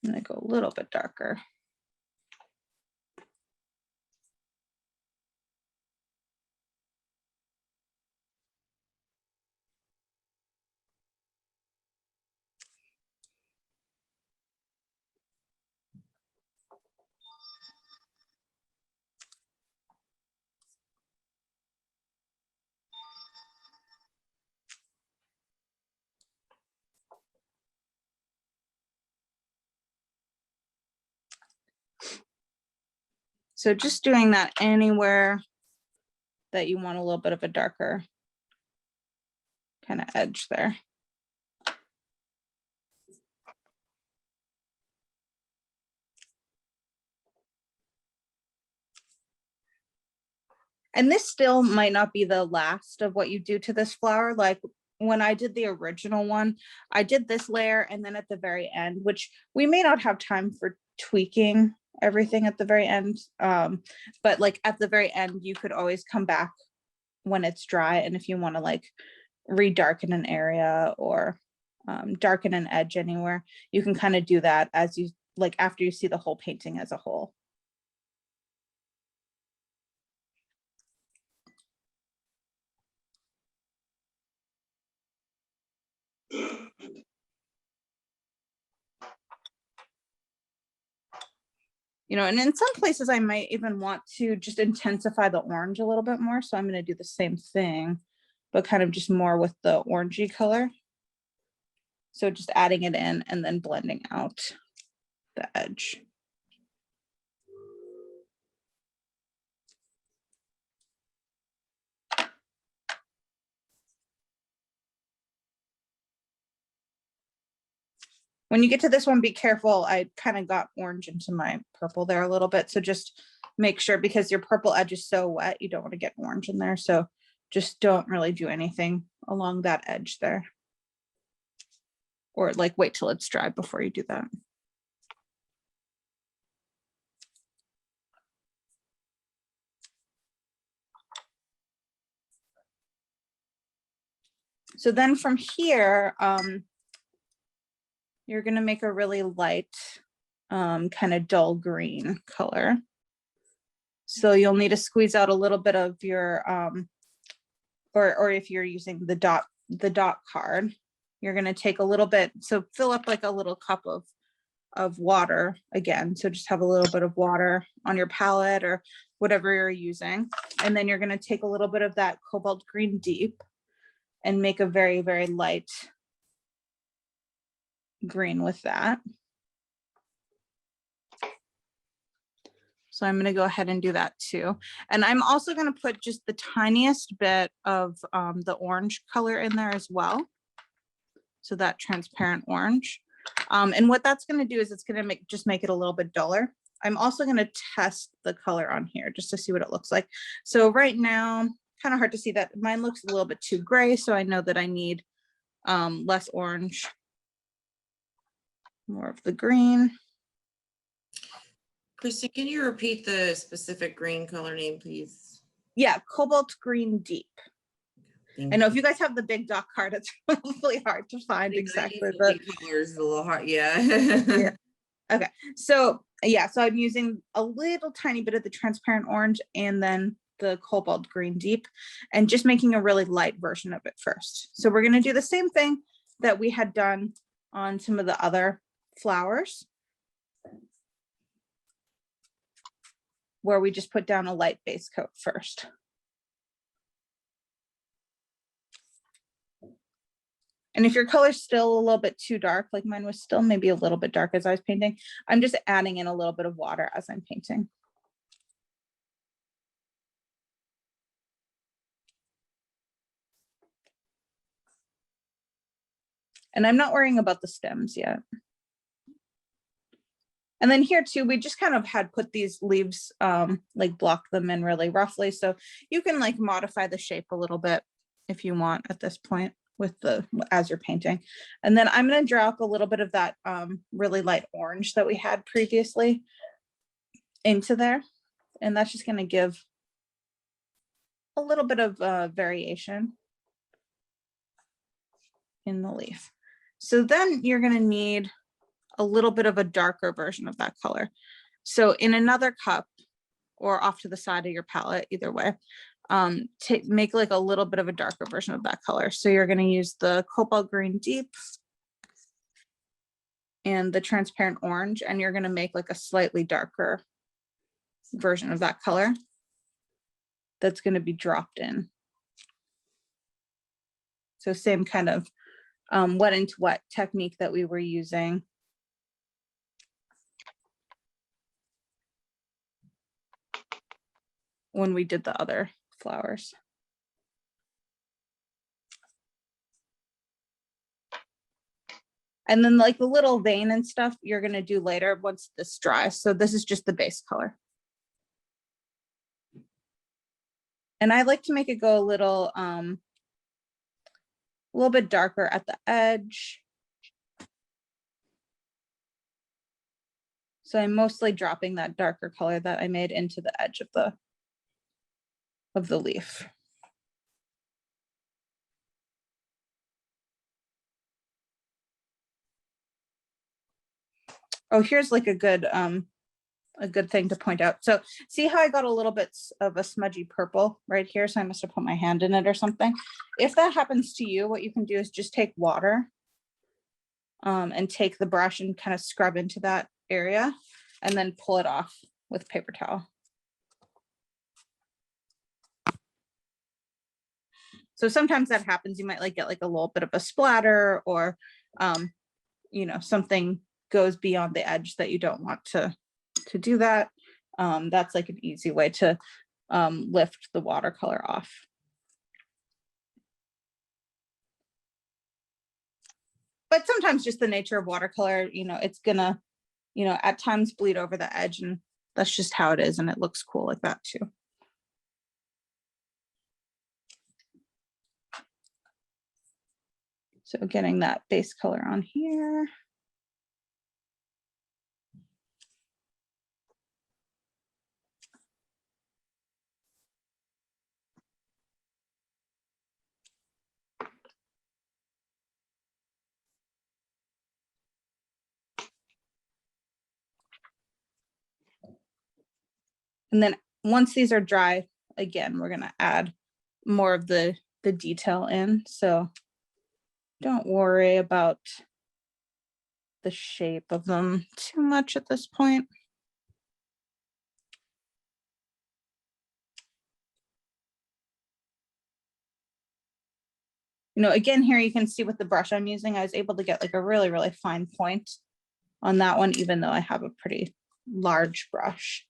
I'm going to go a little bit darker. So just doing that anywhere that you want a little bit of a darker kind of edge there. And this still might not be the last of what you do to this flower. Like when I did the original one, I did this layer and then at the very end, which we may not have time for tweaking everything at the very end. But like at the very end, you could always come back when it's dry. And if you want to like redarken an area or darken an edge anywhere, you can kind of do that as you like after you see the whole painting as a whole. You know, and in some places I might even want to just intensify the orange a little bit more. So I'm going to do the same thing, but kind of just more with the orangey color. So just adding it in and then blending out the edge. When you get to this one, be careful. I kind of got orange into my purple there a little bit. So just make sure, because your purple edge is so wet, you don't want to get orange in there. So just don't really do anything along that edge there. Or like wait till it's dry before you do that. So then from here, you're going to make a really light, kind of dull green color. So you'll need to squeeze out a little bit of your, or if you're using the dot card, you're going to take a little bit. So fill up like a little cup of water again. So just have a little bit of water on your palette or whatever you're using. And then you're going to take a little bit of that cobalt green deep and make a very, very light green with that. So I'm going to go ahead and do that too. And I'm also going to put just the tiniest bit of the orange color in there as well. So that transparent orange. And what that's going to do is it's going to just make it a little bit duller. I'm also going to test the color on here just to see what it looks like. So right now, kind of hard to see that. Mine looks a little bit too gray. So I know that I need less orange. More of the green. Kristen, can you repeat the specific green color name, please? Yeah, cobalt green deep. Thank I know if you. you guys have the big doc card, it's probably hard to find exactly the the. big colors is a little hard. Yeah. Yeah. Okay, so yeah, so I'm using a little tiny bit of the transparent orange and then the cobalt green deep and just making a really light version of it first. So we're going to do the same thing that we had done on some of the other flowers, where we just put down a light base coat first. And if your color's still a little bit too dark, like mine was still maybe a little bit dark as I was painting, I'm just adding in a little bit of water as I'm painting. And I'm not worrying about the stems yet. And then here too, we just kind of had put these leaves, like block them in really roughly. So you can like modify the shape a little bit if you want at this point with the, as you're painting. And then I'm going to drop a little bit of that really light orange that we had previously into there. And that's just going to give a little bit of variation in the leaf. So then you're going to need a little bit of a darker version of that color. So in another cup or off to the side of your palette, either way, make like a little bit of a darker version of that color. So you're going to use the cobalt green deep and the transparent orange, and you're going to make like a slightly darker version of that color that's going to be dropped in. So same kind of wet into wet technique that we were using when we did the other flowers. And then like the little vein and stuff you're going to do later once this dries. So this is just the base color. And I like to make it go a little bit darker at the edge. So I'm mostly dropping that darker color that I made into the edge of the leaf. Oh, here's like a good thing to point out. So see how I got a little bit of a smudgy purple right here? So I must have put my hand in it or something. If that happens to you, what you can do is just take water and take the brush and kind of scrub into that area and then pull it off with paper towel. So sometimes that happens. You might like get like a little bit of a splatter or, you know, something goes beyond the edge that you don't want to do that. That's like an easy way to lift the watercolor off. But sometimes just the nature of watercolor, you know, it's gonna, you know, at times bleed over the edge, and that's just how it is. And it looks cool like that too. So getting that base color on here. And then once these are dry, again, we're gonna add more of the detail in. So don't worry about the shape of them too much at this point. You know, again, here you can see with the brush I'm using, I was able to get like a really, really fine point on that one, even though I have a pretty large brush.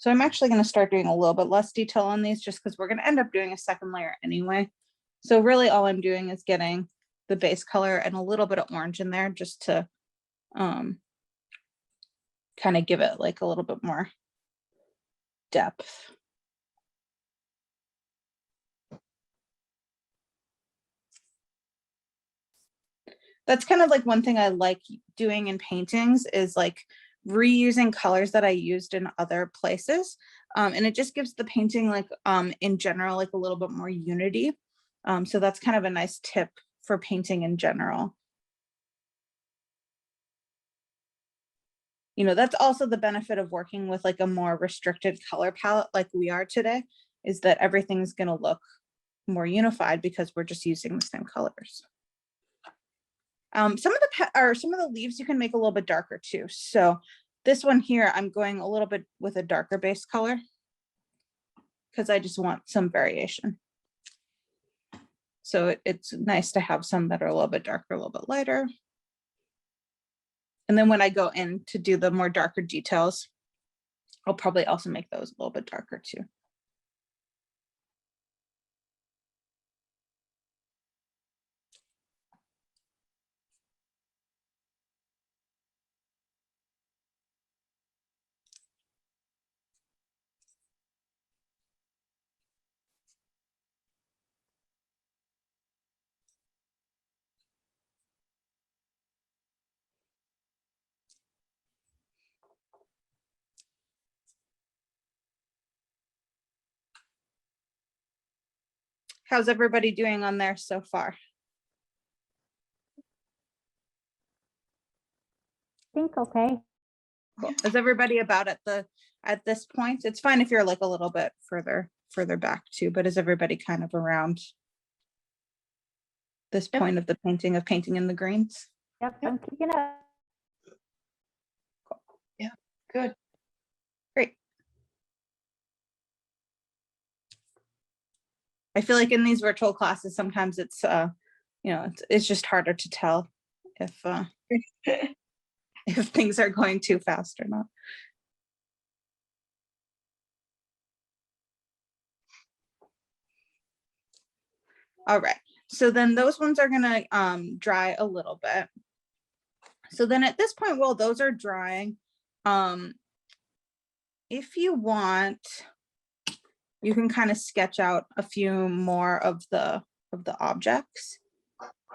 So I'm actually going to start doing a little bit less detail on these just because we're going to end up doing a second layer anyway. So really all I'm doing is getting the base color and a little bit of orange in there just to kind of give it like a little bit more depth. That's kind of like one thing I like doing in paintings is like reusing colors that I used in other places. And it just gives the painting like in general, like a little bit more unity. So that's kind of a nice tip for painting in general. You know, that's also the benefit of working with like a more restricted color palette like we are today, is that everything's going to look more unified because we're just using the same colors. Some of the leaves you can make a little bit darker too. So this one here, I'm going a little bit with a darker base color because I just want some variation. So it's nice to have some that are a little bit darker, a little bit lighter. And then when I go in to do the more darker details, I'll probably also make those a little bit darker too. How's everybody doing on there so far? I think okay. Cool. Is everybody about at this point? It's fine if you're like a little bit further back too, but is everybody kind of around this Yep. point of the painting in the greens? Yep, I'm keeping up. Good. Great. I feel like in these virtual classes, sometimes it's you know, it's just harder to tell if if things are going too fast or not. All right, so then those ones are gonna dry a little bit. So then at this point, while those are drying, if you want, you can kind of sketch out a few more of the objects.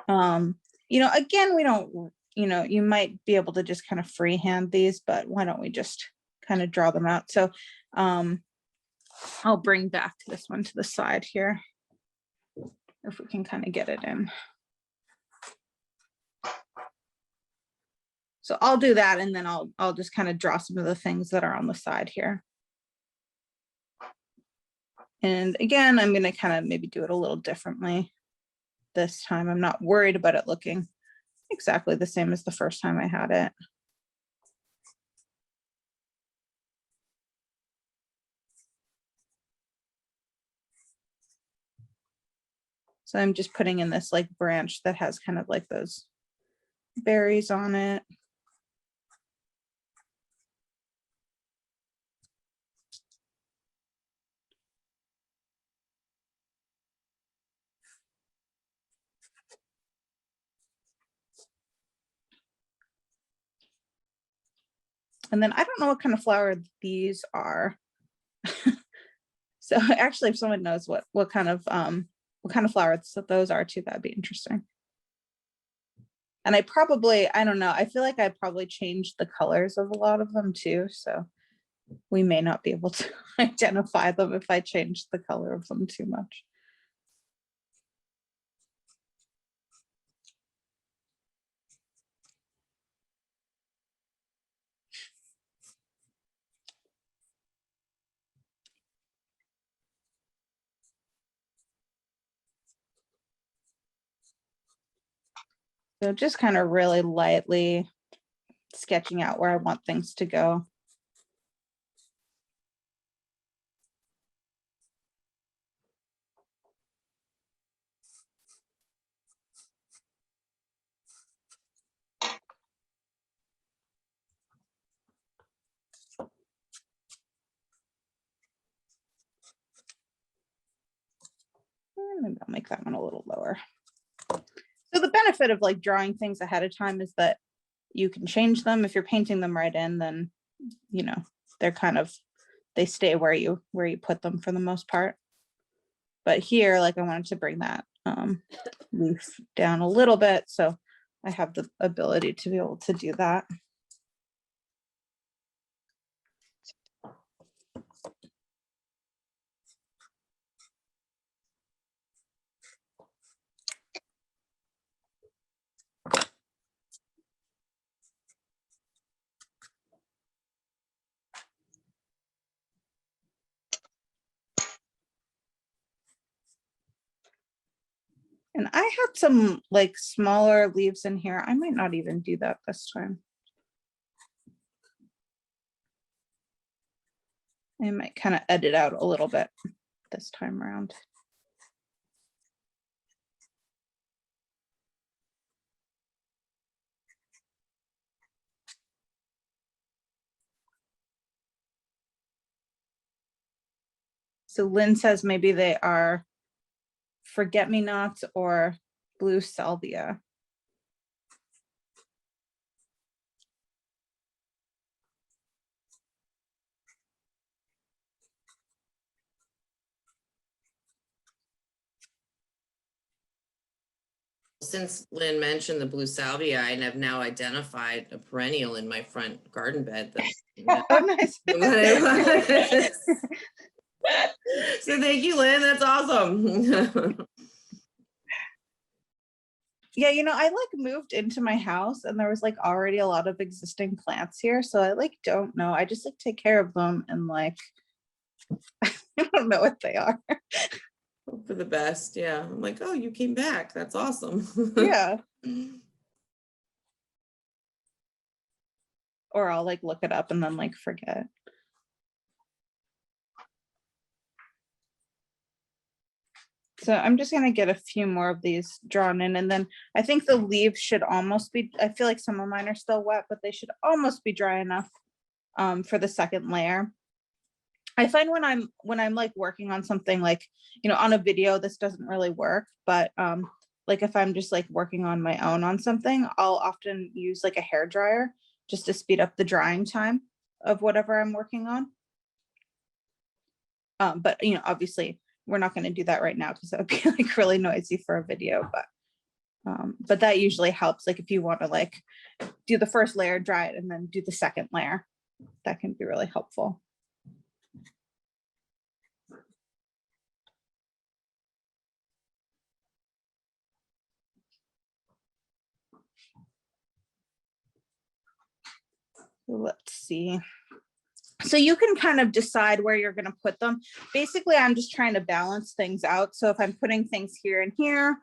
You know, again, we don't, you know, you might be able to just kind of freehand these, but why don't we just kind of draw them out? So I'll bring back this one to the side here, if we can kind of get it in. So I'll do that, and then I'll just kind of draw some of the things that are on the side here. And again, I'm going to kind of maybe do it a little differently this time. I'm not worried about it looking exactly the same as the first time I had it. So I'm just putting in this like branch that has kind of like those berries on it. And then I don't know what kind of flower these are. So actually, if someone knows what kind of flowers those are too, that'd be interesting. And I don't know, I feel like I probably changed the colors of a lot of them too. So we may not be able to identify them if I change the color of them too much. So just kind of really lightly sketching out where I want things to go. I'll make that one a little lower. So the benefit of like drawing things ahead of time is that you can change them. If you're painting them right in, then, you know, they're kind of, they stay where you put them for the most part. But here, like I wanted to bring that leaf down a little bit. So I have the ability to be able to do that. And I had some like smaller leaves in here. I might not even do that this time. I might kind of edit out a little bit this time around. So Lynn says maybe they are forget-me-nots or blue salvia. Since Lynn mentioned the blue salvia, I have now identified a perennial in my front garden bed. That, Oh, nice. so thank you, Lynn. That's awesome. Yeah, you know, I like moved into my house and there was like already a lot of existing plants here. So I like don't know. I just like take care of them and like I don't know what they are. Hope for the best. Yeah. I'm like, oh, you came back. That's awesome. Yeah. Or I'll like look it up and then like forget. So I'm just gonna get a few more of these drawn in, and then I think the leaves should almost be, I feel like some of mine are still wet, but they should almost be dry enough for the second layer. I find when I'm like working on something like, you know, on a video, this doesn't really work, but like if I'm just like working on my own on something, I'll often use like a hair dryer just to speed up the drying time of whatever I'm working on. But you know, obviously we're not going to do that right now because that would be like really noisy for a video, but that usually helps. Like if you want to like do the first layer, dry it, and then do the second layer, that can be really helpful. Let's see. So you can kind of decide where you're going to put them. Basically, I'm just trying to balance things out. So if I'm putting things here and here,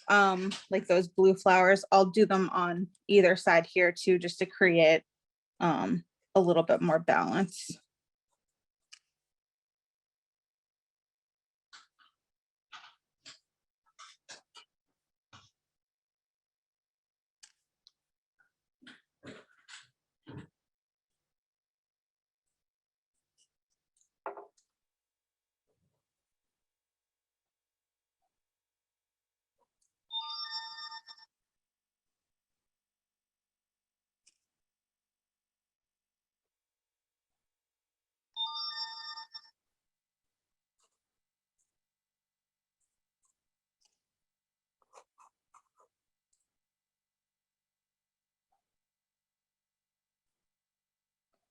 like those blue flowers, I'll do them on either side here too, just to create a little bit more balance.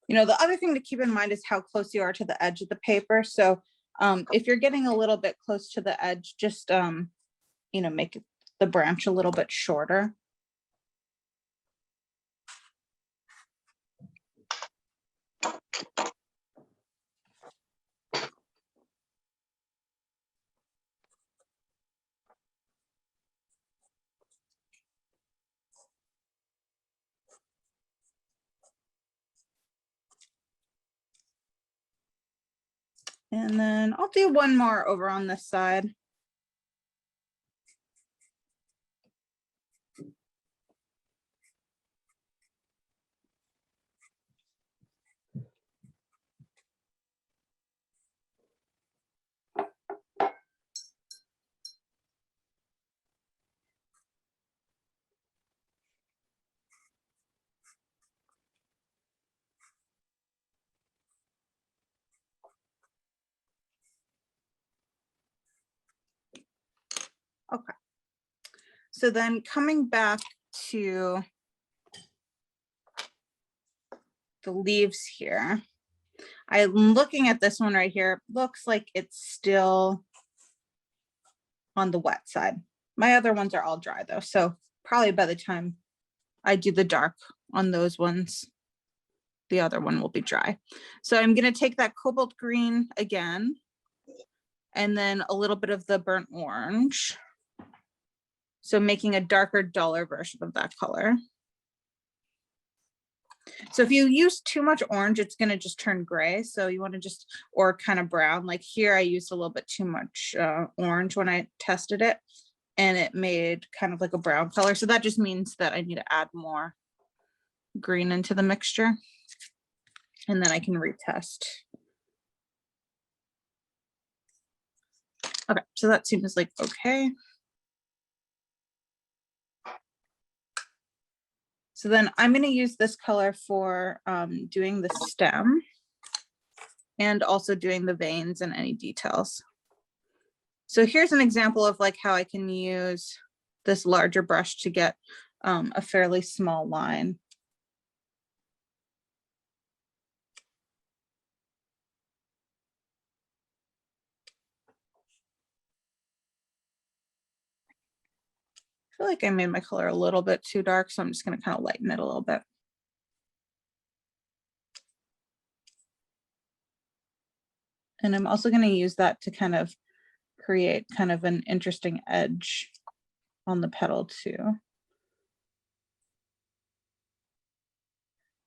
You know, the other thing to keep in mind is how close you are to the edge of the paper. So if you're getting a little bit close to the edge, just, you know, make the branch a little bit shorter. And then I'll do one more over on this side. So then coming back to the leaves here, I'm looking at this one right here. Looks like it's still on the wet side. My other ones are all dry though. So probably by the time I do the dark on those ones, the other one will be dry. So I'm going to take that cobalt green again, and then a little bit of the burnt orange. So making a darker, duller version of that color. So if you use too much orange, it's going to just turn gray. So you want to just, or kind of brown. Like here, I used a little bit too much orange when I tested it, and it made kind of like a brown color. So that just means that I need to add more green into the mixture, and then I can retest. Okay, so that seems like okay. So then I'm going to use this color for doing the stem and also doing the veins and any details. So here's an example of like how I can use this larger brush to get a fairly small line. I feel like I made my color a little bit too dark, so I'm just going to kind of lighten it a little bit. And I'm also going to use that to kind of create kind of an interesting edge on the petal too.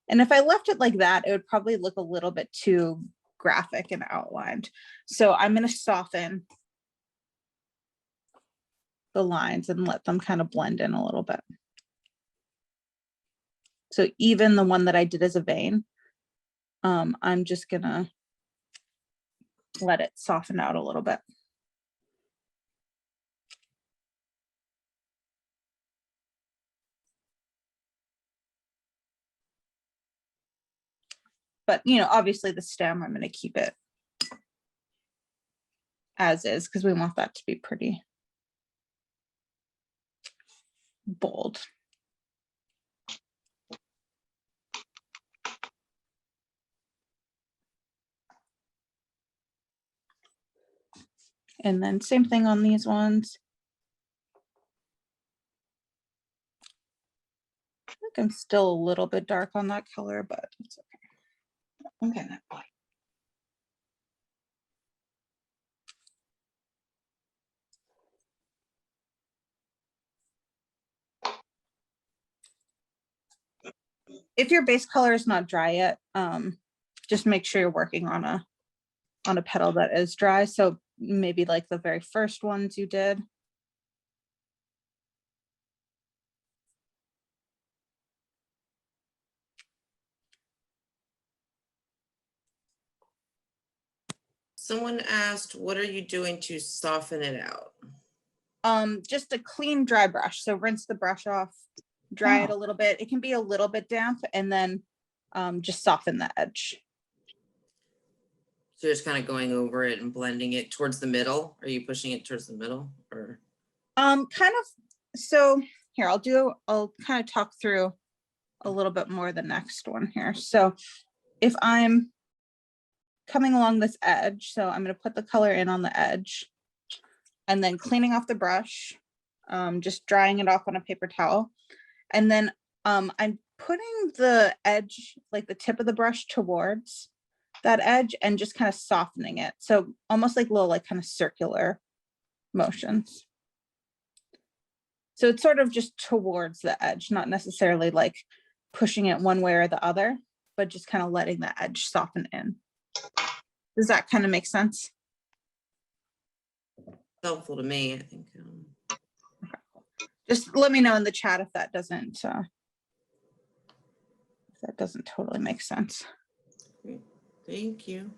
And if I left it like that, it would probably look a little bit too graphic and outlined. So I'm going to soften the lines and let them kind of blend in a little bit. So even the one that I did as a vein, I'm just gonna let it soften out a little bit. But, you know, obviously the stem, I'm gonna keep it as is because we want that to be pretty bold. And then same thing on these ones. I think I'm still a little bit dark on that color, but it's okay. I'm getting that white. If your base color is not dry yet, just make sure you're working on a petal that is dry. So maybe like the very first ones you did. Someone asked, what are you doing to soften it out? Just a clean dry brush. So rinse the brush off, dry it a little bit. It can be a little bit damp, and then just soften the edge. So just kind of going over it and blending it towards the middle. Are you pushing it towards the middle or? Kind of. So here, I'll kind of talk through a little bit more the next one here. So if I'm coming along this edge, so I'm going to put the color in on the edge and then cleaning off the brush, just drying it off on a paper towel. And then I'm putting the edge, like the tip of the brush towards that edge and just kind of softening it. So almost like little, like kind of circular motions. So it's sort of just towards the edge, not necessarily like pushing it one way or the other, but just kind of letting the edge soften in. Does that kind of make sense? Helpful to me, I think. Just let me know in the chat if that doesn't totally make sense. Great. Thank you.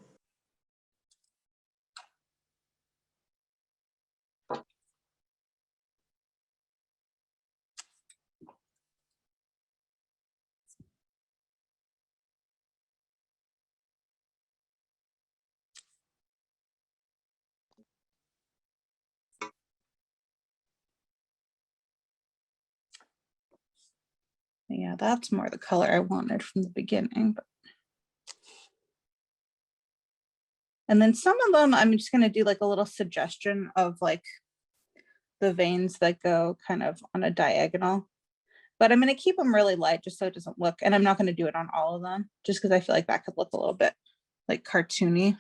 Yeah, that's more the color I wanted from the beginning. And then some of them, I'm just gonna do like a little suggestion of like the veins that go kind of on a diagonal. But I'm gonna keep them really light just so it doesn't look, and I'm not gonna do it on all of them, just because I feel like that could look a little bit like cartoony.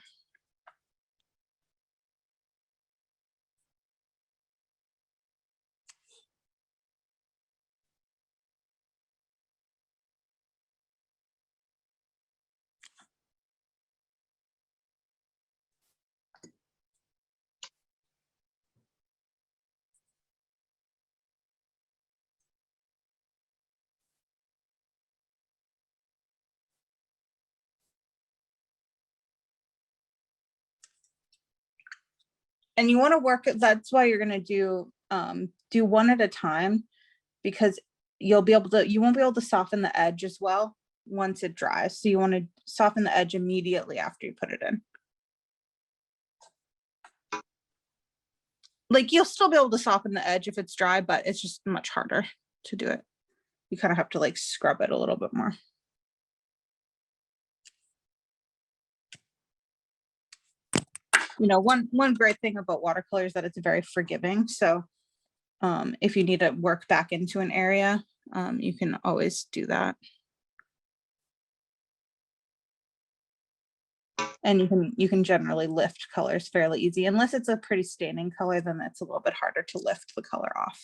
And you want to work, that's why you're going to do one at a time, because you won't be able to soften the edge as well once it dries. So you want to soften the edge immediately after you put it in. Like you'll still be able to soften the edge if it's dry, but it's just much harder to do it. You kind of have to like scrub it a little bit more. You know, one great thing about watercolor is that it's very forgiving. So if you need to work back into an area, you can always do that. And you can generally lift colors fairly easy, unless it's a pretty staining color, then it's a little bit harder to lift the color off.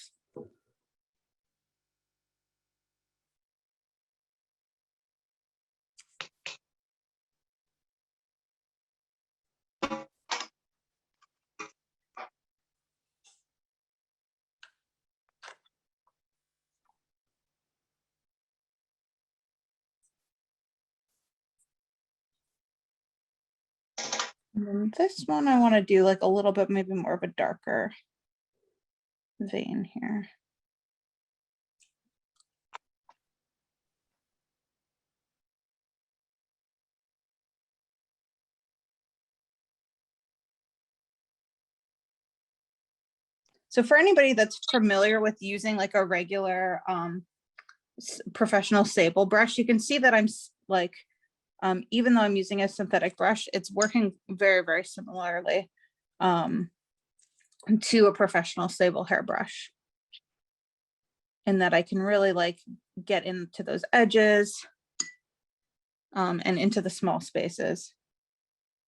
And then this one, I want to do like a little bit, maybe more of a darker vein here. So for anybody that's familiar with using like a regular professional sable brush, you can see that I'm like, even though I'm using a synthetic brush, it's working very, very similarly to a professional sable hairbrush. And that I can really like get into those edges and into the small spaces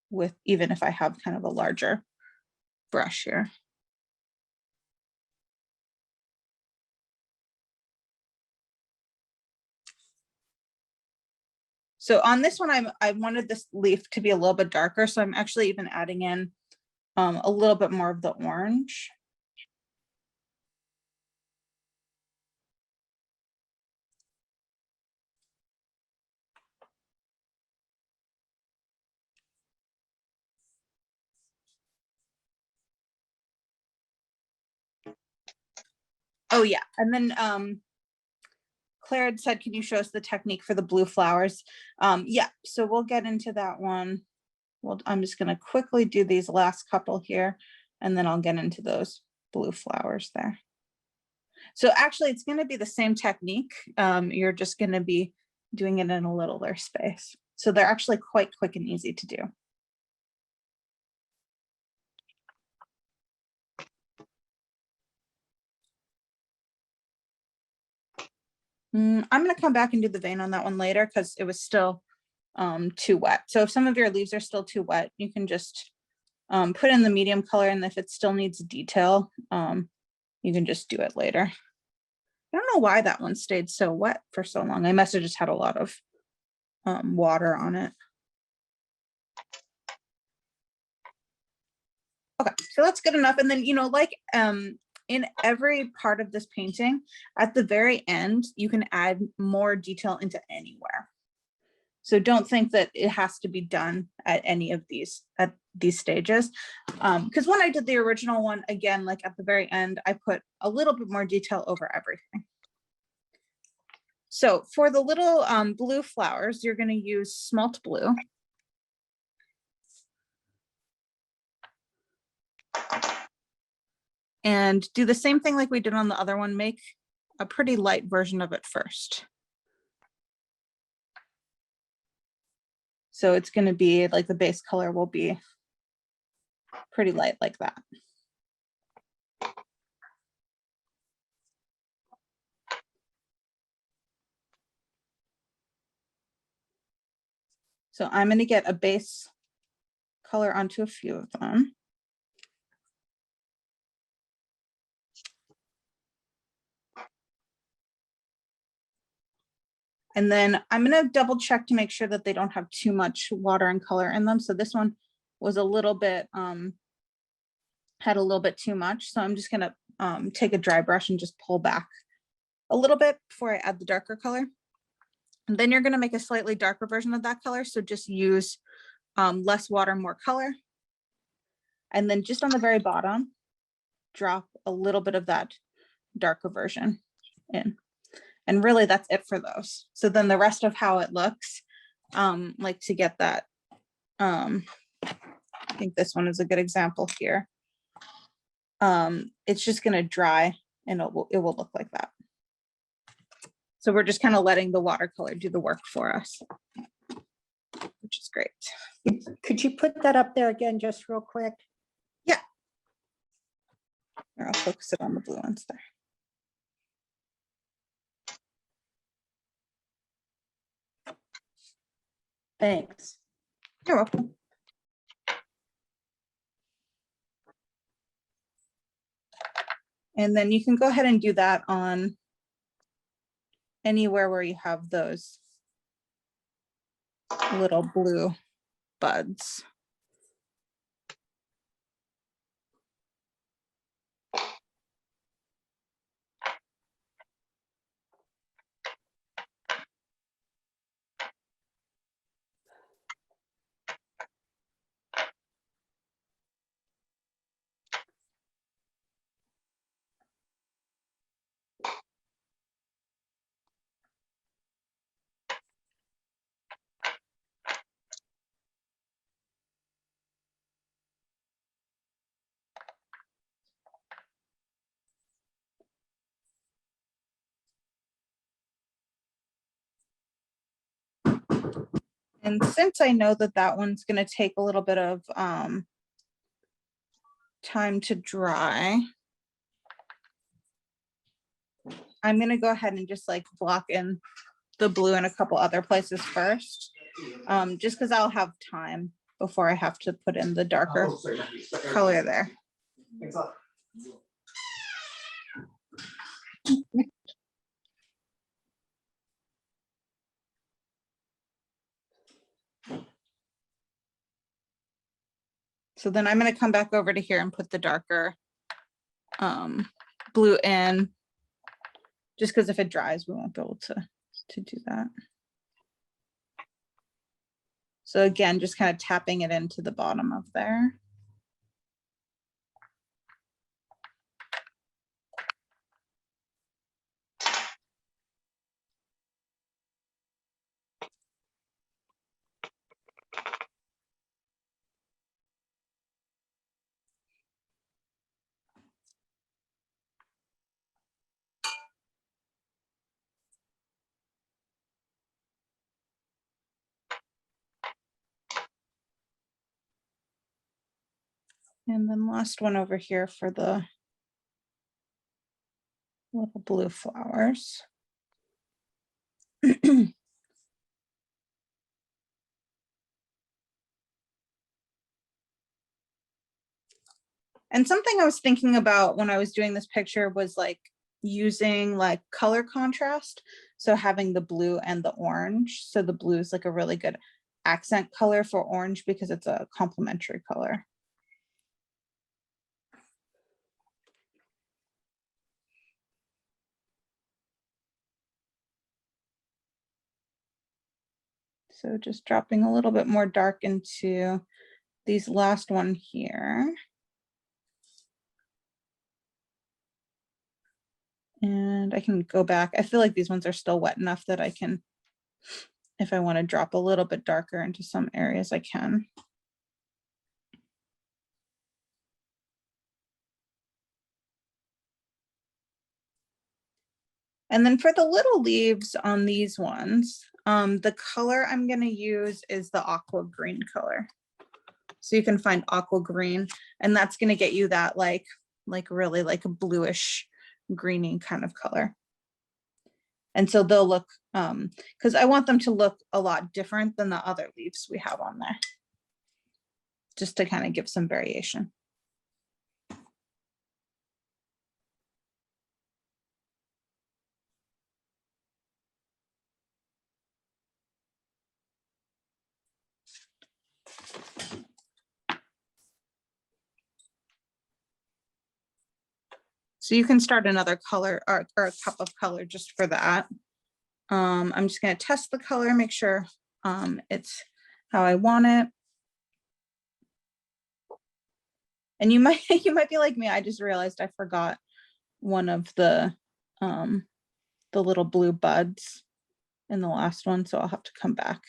with, even if I have kind of a larger brush here. So on this one, I wanted this leaf to be a little bit darker. So I'm actually even adding in a little bit more of the orange. Oh yeah, and then Claire had said, can you show us the technique for the blue flowers? Yeah, so we'll get into that one. Well, I'm just gonna quickly do these last couple here, and then I'll get into those blue flowers there. So actually it's gonna be the same technique. You're just gonna be doing it in a littler space. So they're actually quite quick and easy to do. I'm gonna come back and do the vein on that one later because it was still too wet. So if some of your leaves are still too wet, you can just put in the medium color, and if it still needs detail, you can just do it later. I don't know why that one stayed so wet for so long. I must have just had a lot of water on it. Okay, so that's good enough. And then, you know, like in every part of this painting, at the very end, you can add more detail into anywhere. So don't think that it has to be done at any of these stages. Because when I did the original one, again, like at the very end, I put a little bit more detail over everything. So for the little blue flowers, you're going to use smalt blue. And do the same thing like we did on the other one, make a pretty light version of it first. So it's going to be like the base color will be pretty light like that. So I'm going to get a base color onto a few of them. And then I'm going to double check to make sure that they don't have too much water and color in them. So this one was a little bit, had a little bit too much. So I'm just going to take a dry brush and just pull back a little bit before I add the darker color. And then you're going to make a slightly darker version of that color. So just use less water, more color. And then just on the very bottom, drop a little bit of that darker version in. And really that's it for those. So then the rest of how it looks, like to get that, I think this one is a good example here. It's just gonna dry and it will look like that. So we're just kind of letting the watercolor do the work for us, which is great. Could you put that up there again, just real quick? Yeah. Or I'll focus it on the blue ones there. Thanks. You're welcome. And then you can go ahead and do that on anywhere where you have those little blue buds. And since I know that that one's going to take a little bit of time to dry, I'm going to go ahead and just like block in the blue in a couple other places first, just because I'll have time before I have to put in the darker color there. So then I'm going to come back over to here and put the darker blue in, just because if it dries, we won't be able to do that. So again, just kind of tapping it into the bottom of there. And then last one over here for the little blue flowers. And something I was thinking about when I was doing this picture was like using like color contrast. So having the blue and the orange. So the blue is like a really good accent color for orange because it's a complementary color. So just dropping a little bit more dark into these last one here. And I can go back. I feel like these ones are still wet enough that I can, if I want to drop a little bit darker into some areas, I can. And then for the little leaves on these ones, The color I'm gonna use is the aqua green color. So you can find aqua green, and that's gonna get you that like really like a bluish greeny kind of color. And so they'll look, because I want them to look a lot different than the other leaves we have on there. Just to kind of give some variation. So you can start another color or a cup of color just for that. I'm just gonna test the color, make sure it's how I want it. And you might be like me, I just realized I forgot one of the little blue buds in the last one, so I'll have to come back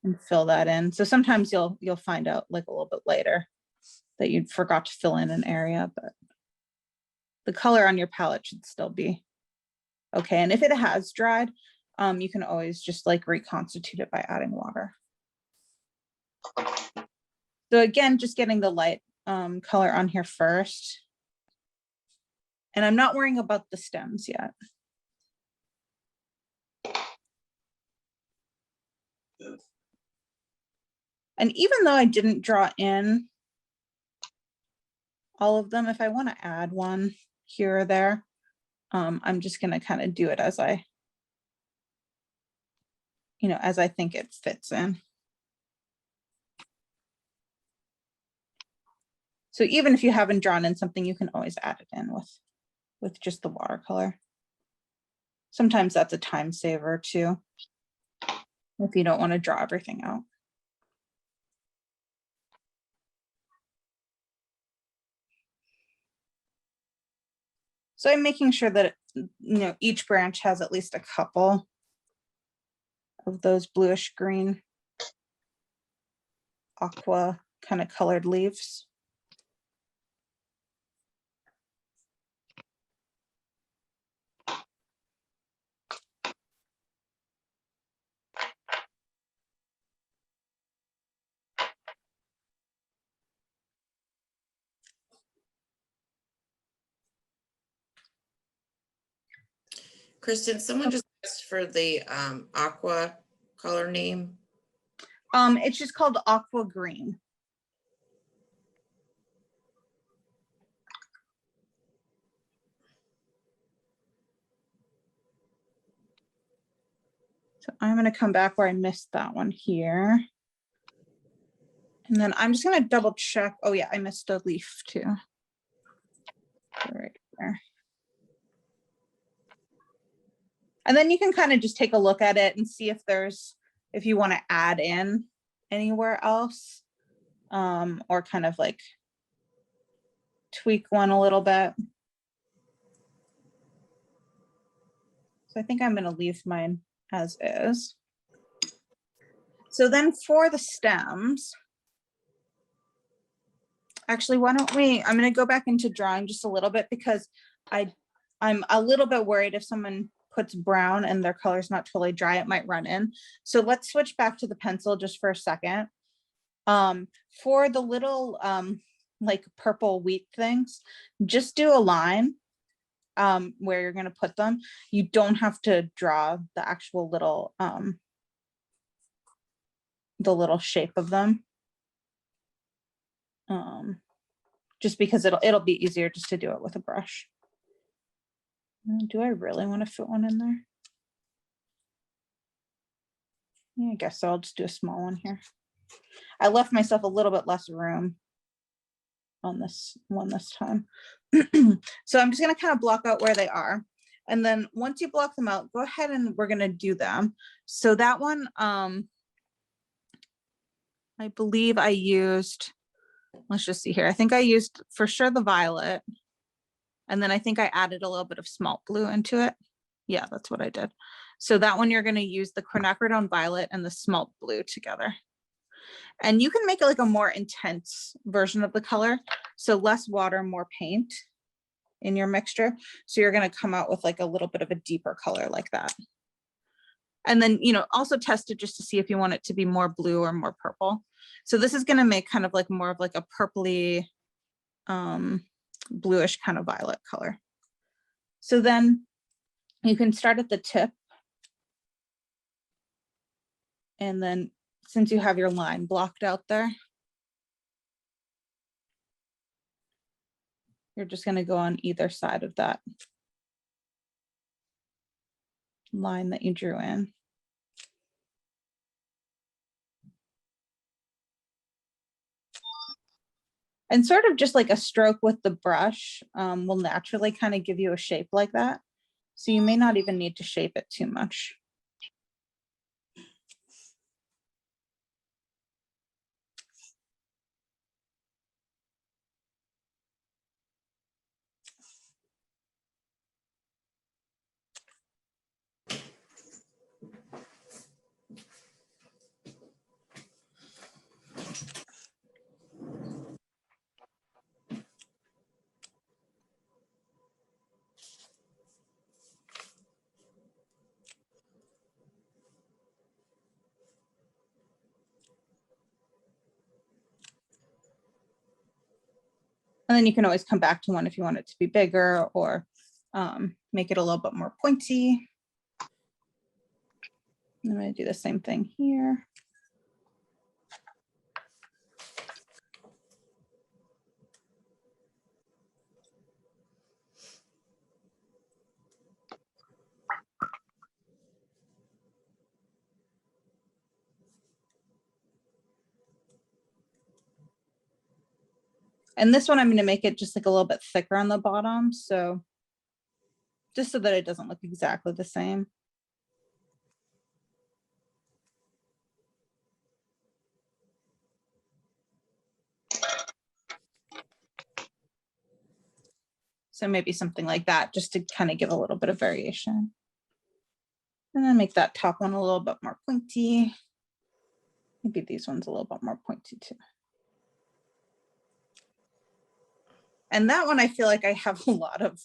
and fill that in. So sometimes you'll find out like a little bit later that you forgot to fill in an area, but the color on your palette should still be okay. And if it has dried, you can always just like reconstitute it by adding water. So again, just getting the light color on here first. And I'm not worrying about the stems yet. And even though I didn't draw in all of them, if I want to add one here or there, I'm just going to kind of do it as I think it fits in. So even if you haven't drawn in something, you can always add it in with just the watercolor. Sometimes that's a time saver too, if you don't want to draw everything out. So I'm making sure that, each branch has at least a couple of those bluish green aqua kind of colored leaves. Kristen, someone just asked for the aqua color name. It's just called aqua green. So I'm going to come back where I missed that one here. And then I'm just going to double check. Oh yeah, I missed a leaf too. Right there. And then you can kind of just take a look at it and see if you want to add in anywhere else, or kind of like tweak one a little bit. So I think I'm going to leave mine as is. So then for the stems, actually, why don't I'm going to go back into drawing just a little bit because I'm a little bit worried if someone puts brown and their color's not totally dry, it might run in. So let's switch back to the pencil just for a second. For the little like purple wheat things, just do a line where you're going to put them. You don't have to draw the actual little the little shape of them, just because it'll be easier just to do it with a brush. Do I really want to fit one in there? Yeah, I guess so. I'll just do a small one here. I left myself a little bit less room on this one this time. So I'm just going to kind of block out where they are. And then once you block them out, go ahead and we're going to do them. So that one, I believe I used, let's just see here. I think I used for sure the violet. And then I think I added a little bit of smalt blue into it. Yeah, that's what I did. So that one, you're going to use the quinacridone violet and the smalt blue together. And you can make it like a more intense version of the color. So less water, more paint in your mixture. So you're going to come out with like a little bit of a deeper color like that. And then, you know, also test it just to see if you want it to be more blue or more purple. So this is gonna make kind of like more of like a purpley, bluish kind of violet color. So then you can start at the tip. And then since you have your line blocked out there, you're just gonna go on either side of that line that you drew in. And sort of just like a stroke with the brush will naturally kind of give you a shape like that. So you may not even need to shape it too much. And then you can always come back to one if you want it to be bigger or make it a little bit more pointy. I'm going to do the same thing here. And this one, I'm going to make it just like a little bit thicker on the bottom. So just so that it doesn't look exactly the same. So maybe something like that, just to kind of give a little bit of variation. And then make that top one a little bit more pointy. Maybe these ones a little bit more pointy too. And that one, I feel like I have a lot of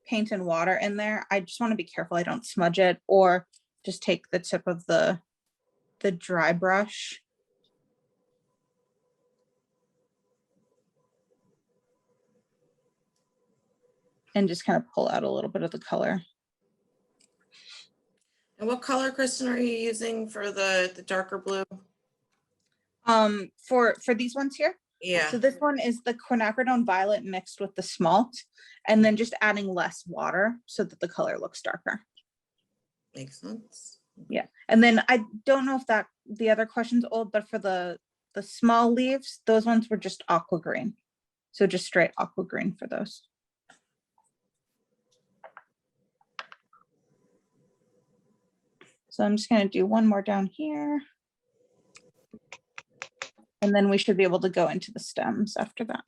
paint and water in there. I just want to be careful I don't smudge it, or just take the tip of the dry brush. And just kind of pull out a little bit of the color. And what color, Kristen, are you using for the darker blue? For these ones here. Yeah, So this one is the quinacridone violet mixed with the smalt, and then just adding less water so that the color looks darker. makes sense. Yeah, and then I don't know if that the other question's old, but for the small leaves, those ones were just aqua green. So just straight aqua green for those. So I'm just going to do one more down here. And then we should be able to go into the stems after that.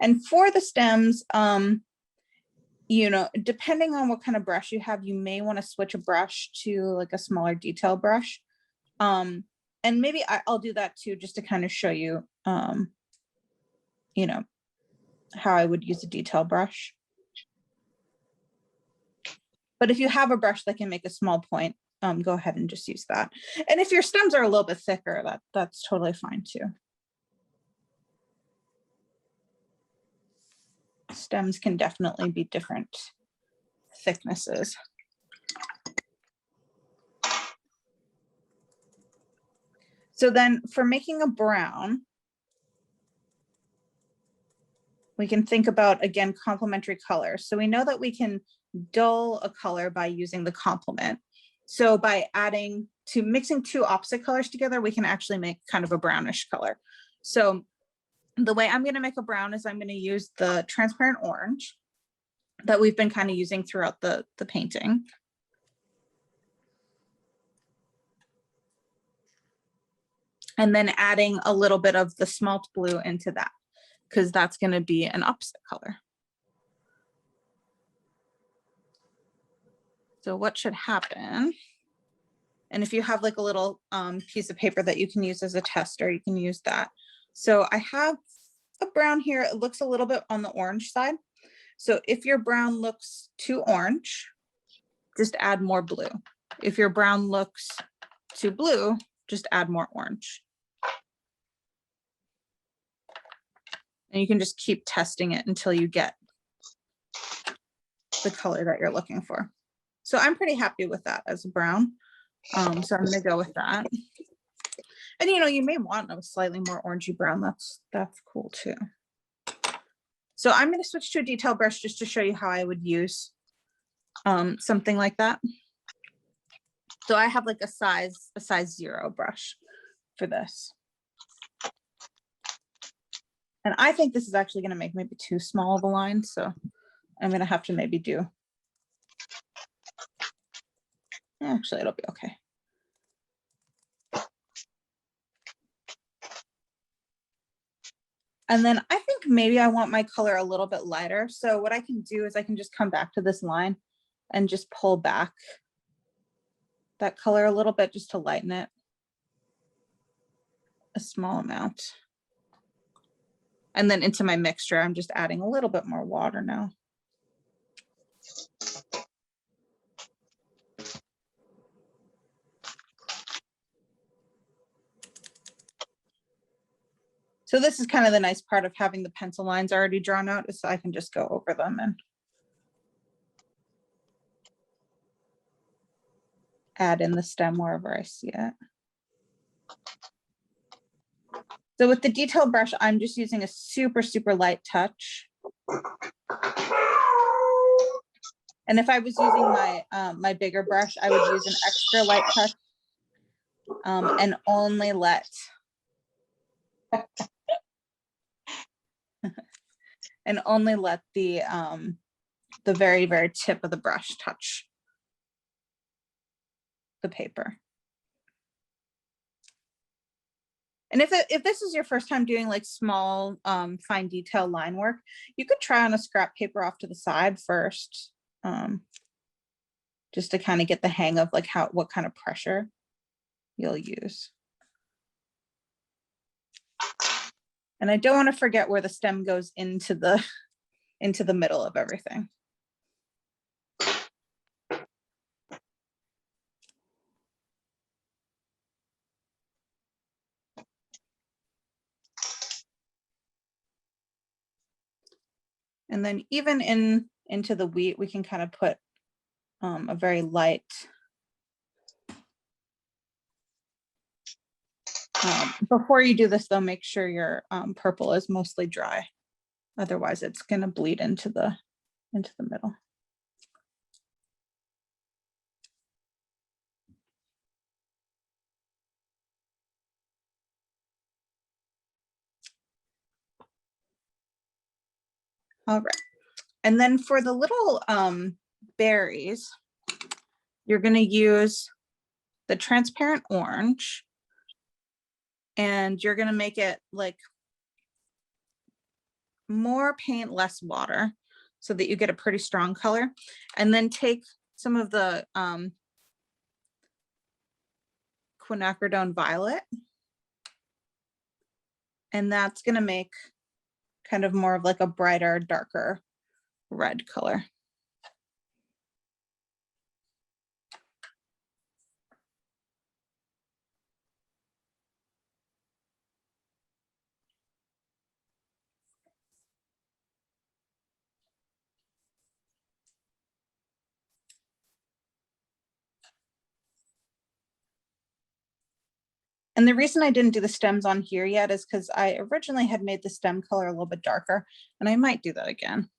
And for the stems, you know, depending on what kind of brush you have, you may want to switch a brush to like a smaller detail brush. And maybe I'll do that too, just to kind of show you, you know, how I would use a detail brush. But if you have a brush that can make a small point, go ahead and just use that. And if your stems are a little bit thicker, that's totally fine too. Stems can definitely be different thicknesses. So then for making a brown, we can think about, again, complementary colors. So we know that we can dull a color by using the complement. So by mixing two opposite colors together, we can actually make kind of a brownish color. So the way I'm going to make a brown is I'm going to use the transparent orange that we've been kind of using throughout the painting. And then adding a little bit of the smalt blue into that, because that's going to be an opposite color. So what should happen And if you have like a little piece of paper that you can use as a tester, you can use that. So I have a brown here. It looks a little bit on the orange side. So if your brown looks too orange, just add more blue. If your brown looks too blue, just add more orange. And you can just keep testing it until you get the color that you're looking for. So I'm pretty happy with that as a brown. So I'm gonna go with that. And you may want a slightly more orangey brown. That's cool too. So I'm gonna switch to a detail brush just to show you how I would use something like that. So I have like a size 0 brush for this. And I think this is actually gonna make maybe too small of a line. So I'm gonna have to maybe do, actually it'll be okay. And then I think maybe I want my color a little bit lighter. So what I can do is I can just come back to this line and just pull back that color a little bit just to lighten it a small amount. And then into my mixture, I'm just adding a little bit more water now. So this is kind of the nice part of having the pencil lines already drawn out, is so I can just go over them and add in the stem wherever I see it. So with the detail brush, I'm just using a super, super light touch. And if I was using my my bigger brush, I would use an extra light touch and only let the very, very tip of the brush touch the paper. And if this is your first time doing like small fine detail line work, you could try on a scrap paper off to the side first, just to kind of get the hang of like what kind of pressure you'll use. And I don't want to forget where the stem goes into the middle of everything. And then even into the wheat, we can kind of put a very light before you do this though, make sure your purple is mostly dry. Otherwise it's going to bleed into the middle. All right. And then for the little berries, you're going to use the transparent orange, and you're going to make it like more paint, less water, so that you get a pretty strong color. And then take some of the quinacridone violet, and that's going to make kind of more of like a brighter, darker red color. And the reason I didn't do the stems on here yet is because I originally had made the stem color a little bit darker, and I might do that again.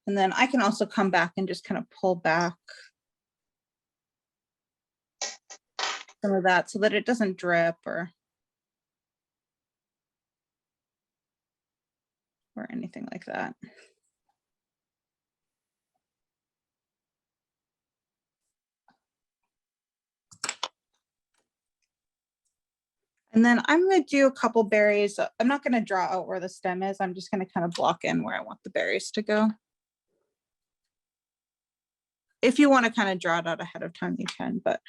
And then I can also come back and just kind of pull back some of that so that it doesn't drip or anything like that. And then I'm going to do a couple berries. I'm not going to draw out where the stem is. I'm just going to kind of block in where I want the berries to go. If you want to kind of draw it out ahead of time, you can, but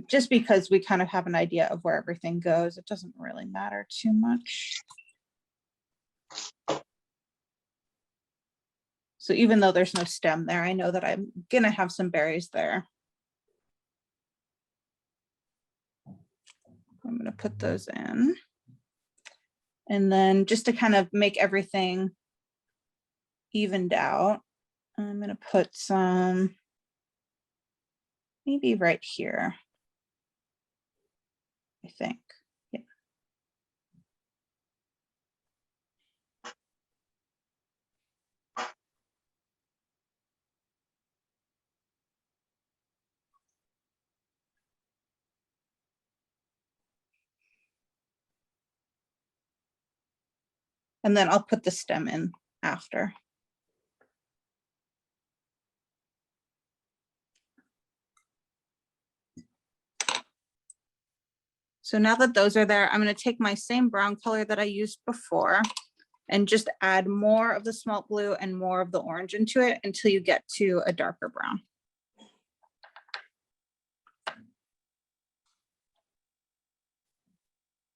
just because we kind of have an idea of where everything goes, it doesn't really matter too much. So even though there's no stem there, I know that I'm going to have some berries there. I'm going to put those in. And then just to kind of make everything evened out, I'm going to put some maybe right here, I think. Yeah. And then I'll put the stem in after. So now that those are there, I'm going to take my same brown color that I used before and just add more of the smalt blue and more of the orange into it until you get to a darker brown.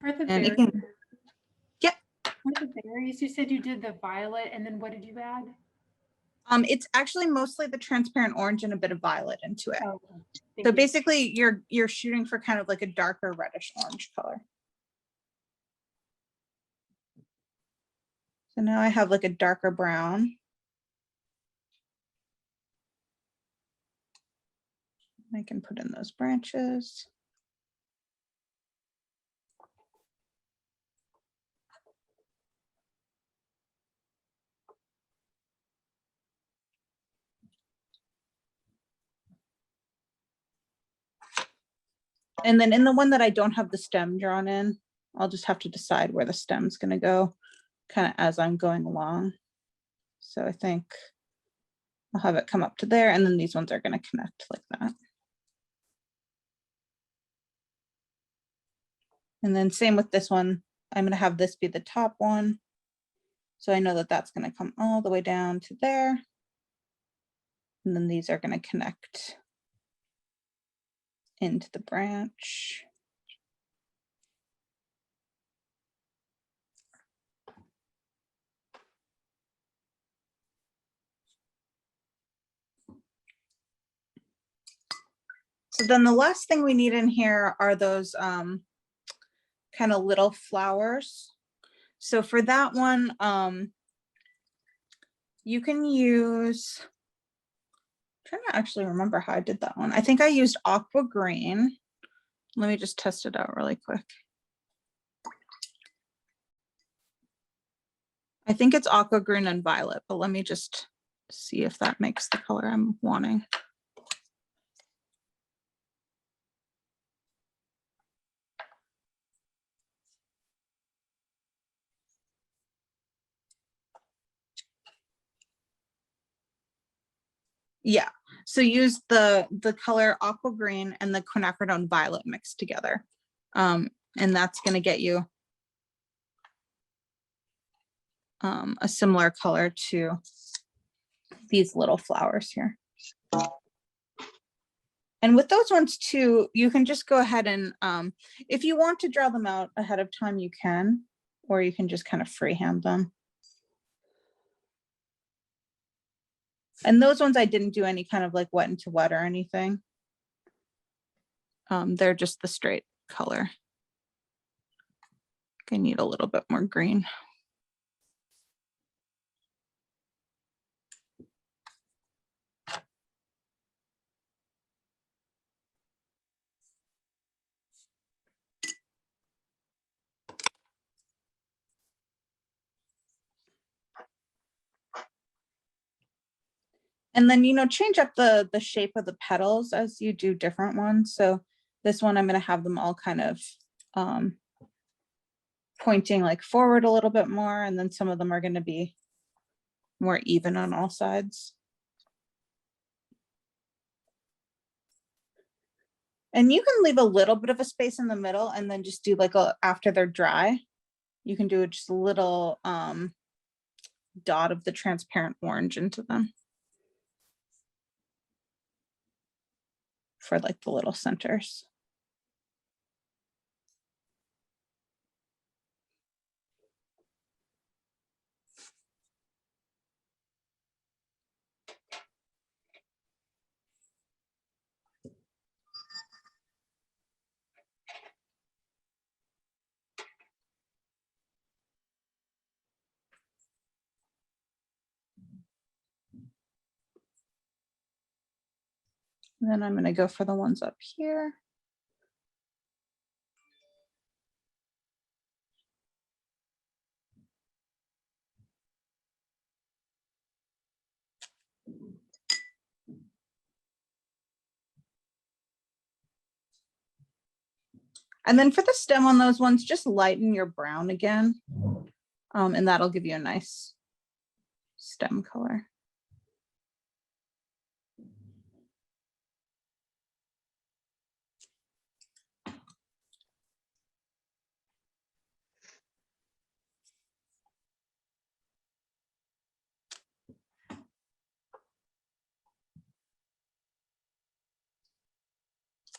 For the And it berries, can, yeah, for the berries, you said you did the violet, and then what did you add? it's actually mostly the transparent orange and a bit of violet into it. Oh, okay. Thank So you. basically you're shooting for kind of like a darker reddish orange color. So now I have like a darker brown. I can put in those branches. And then in the one that I don't have the stem drawn in, I'll just have to decide where the stem's going to go kind of as I'm going along. So I think I'll have it come up to there, and then these ones are going to connect like that. And then same with this one, I'm going to have this be the top one. So I know that that's going to come all the way down to there. And then these are going to connect into the branch. So then the last thing we need in here are those kind of little flowers. So for that one, you can use, I'm trying to actually remember how I did that one. I think I used aqua green. Let me just test it out really quick. I think it's aqua green and violet, but let me just see if that makes the color I'm wanting. Yeah, so use the color aqua green and the quinacridone violet mixed together. And that's gonna get you a similar color to these little flowers here. And with those ones too, you can just go ahead and if you want to draw them out ahead of time, you can, or you can just kind of freehand them. And those ones I didn't do any kind of like wet into wet or anything. They're just the straight color. I need a little bit more green. And then, you know, change up the shape of the petals as you do different ones. So This one, I'm going to have them all kind of pointing like forward a little bit more, and then some of them are going to be more even on all sides. And you can leave a little bit of a space in the middle and then just do like a, after they're dry, you can do just a little dot of the transparent orange into them for like the little centers. And then I'm going to go for the ones up here. And then for the stem on those ones, just lighten your brown again. And that'll give you a nice stem color.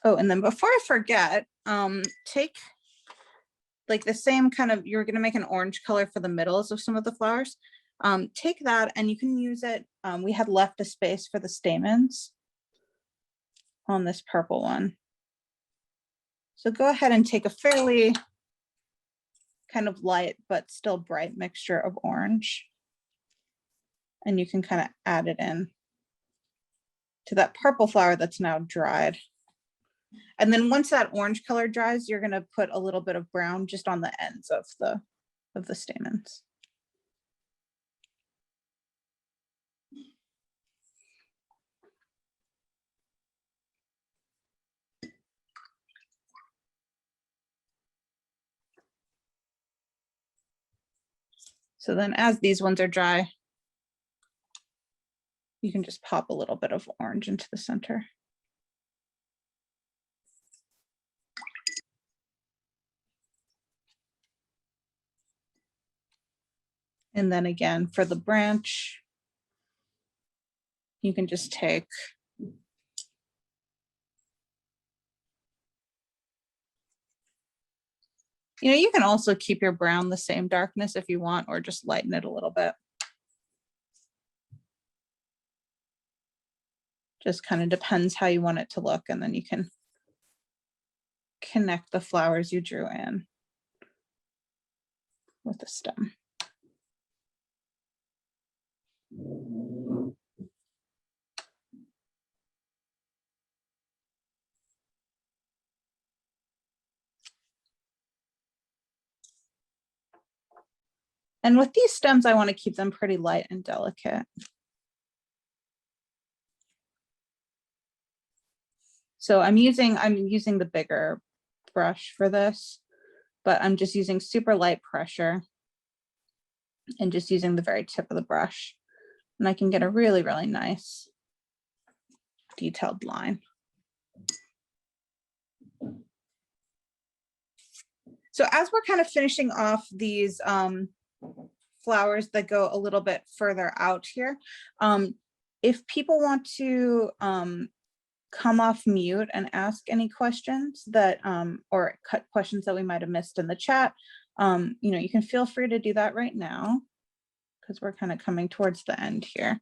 Oh, and then before I forget, take like the same kind of, you're going to make an orange color for the middles of some of the flowers. Take that and you can use it. We had left a space for the stamens on this purple one. So go ahead and take a fairly kind of light but still bright mixture of orange. And you can kind of add it in to that purple flower that's now dried. And then once that orange color dries, you're going to put a little bit of brown just on the ends of the stamens. So then as these ones are dry, you can just pop a little bit of orange into the center. And then again, for the branch, you can just take you can also keep your brown the same darkness if you want, or just lighten it a little bit. Just kind of depends how you want it to look, and then you can connect the flowers you drew in with the stem. And with these stems, I want to keep them pretty light and delicate. So I'm using the bigger brush for this, but I'm just using super light pressure and just using the very tip of the brush. And I can get a really, really nice detailed line. So as we're kind of finishing off these flowers that go a little bit further out here, if people want to come off mute and ask any questions that or questions that we might have missed in the chat, you can feel free to do that right now, because we're kind of coming towards the end here.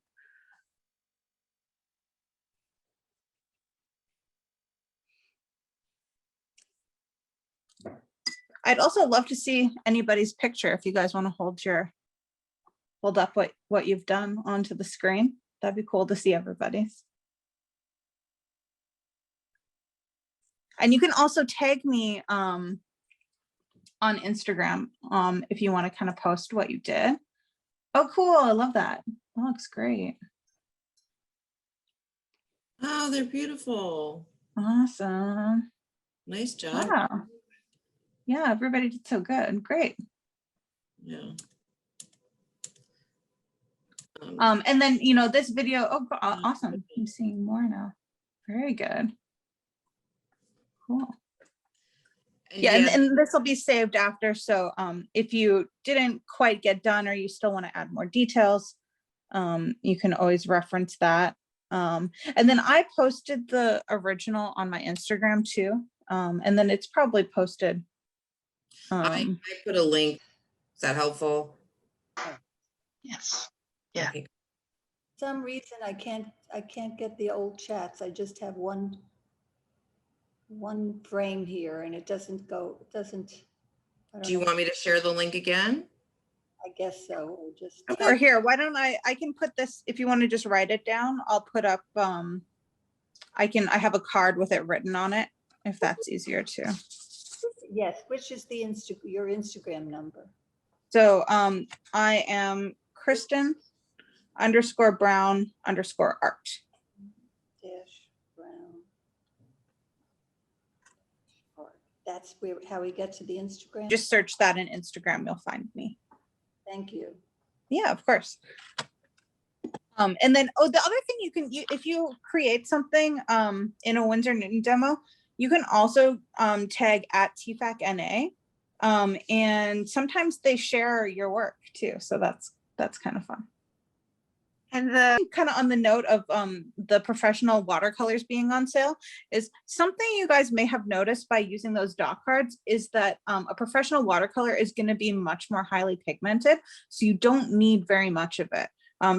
I'd also love to see anybody's picture if you guys want to hold up what you've done onto the screen. That'd be cool to see everybody's. And you can also tag me on Instagram if you want to kind of post what you did. Oh, cool. I love that. That looks great. Oh, they're beautiful. Awesome. Nice job. Wow. Yeah, everybody did so good. Great. Yeah. And then, you know, this video, oh, awesome. I'm seeing more now. Very good. Cool. Yeah, and this will be saved after. So if you didn't quite get done or you still want to add more details, you can always reference that. And then I posted the original on my Instagram too. And then it's probably posted. I put a link. Is that helpful? Yes. Yeah. Okay. Some reason I can't get the old chats. I just have one frame here and it doesn't go, I don't Do you know. want me to share the link again? I guess so, or just. Or here, why don't I can put this, if you want to just write it down, I'll put up, I have a card with it written on it, if that's easier too. Yes, which is your Instagram number? So I am Kristen _Brown _art. Dash Brown. Art. That's how we get to the Instagram? Just search that in Instagram, you'll find me. Thank you. Yeah, of course. And then, oh, the other thing if you create something in a Winsor Newton demo, you can also tag @TFAC_NA. And sometimes they share your work too. So that's kind of fun. And the Kind of on the note of the professional watercolors being on sale, is something you guys may have noticed by using those doc cards is that a professional watercolor is going to be much more highly pigmented. So you don't need very much of it.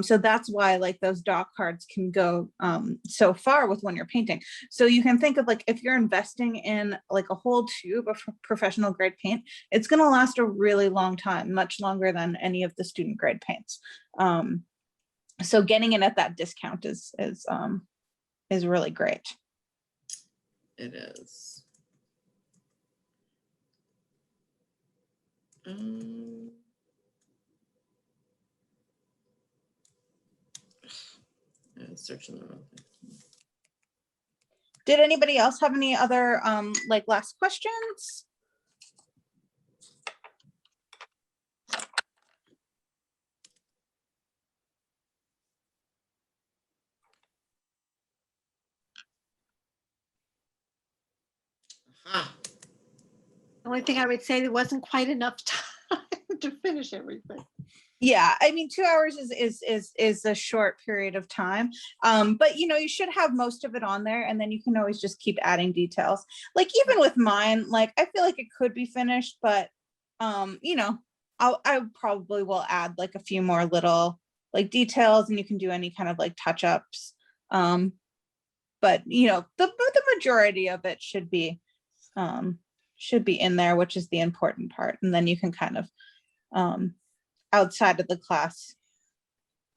So that's why like those doc cards can go so far with when you're painting. So you can think of like, if you're investing in like a whole tube of professional grade paint, it's going to last a really long time, much longer than any of the student grade paints. So getting it at that discount is really great. It is. I was searching the wrong thing. Did anybody else have any other like last questions? Aha. only thing I would say, there wasn't quite enough time to finish everything. Yeah, I mean, 2 hours is a short period of time, but you know, you should have most of it on there, and then you can always just keep adding details. Like even with mine, like I feel like it could be finished, but you know, I probably will add like a few more little like details, and you can do any kind of like touch ups. But you know, the majority of it should be in there, which is the important part, and then you can kind of outside of the class,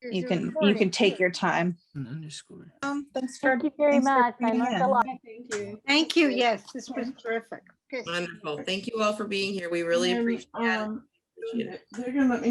you can take your time. An underscore. Thanks for Thank you very much. I reading learned in. a lot. Thank you. Thank you. Yes, this was terrific. Good. Wonderful. Thank you all for being here. We really appreciate it. They're gonna let me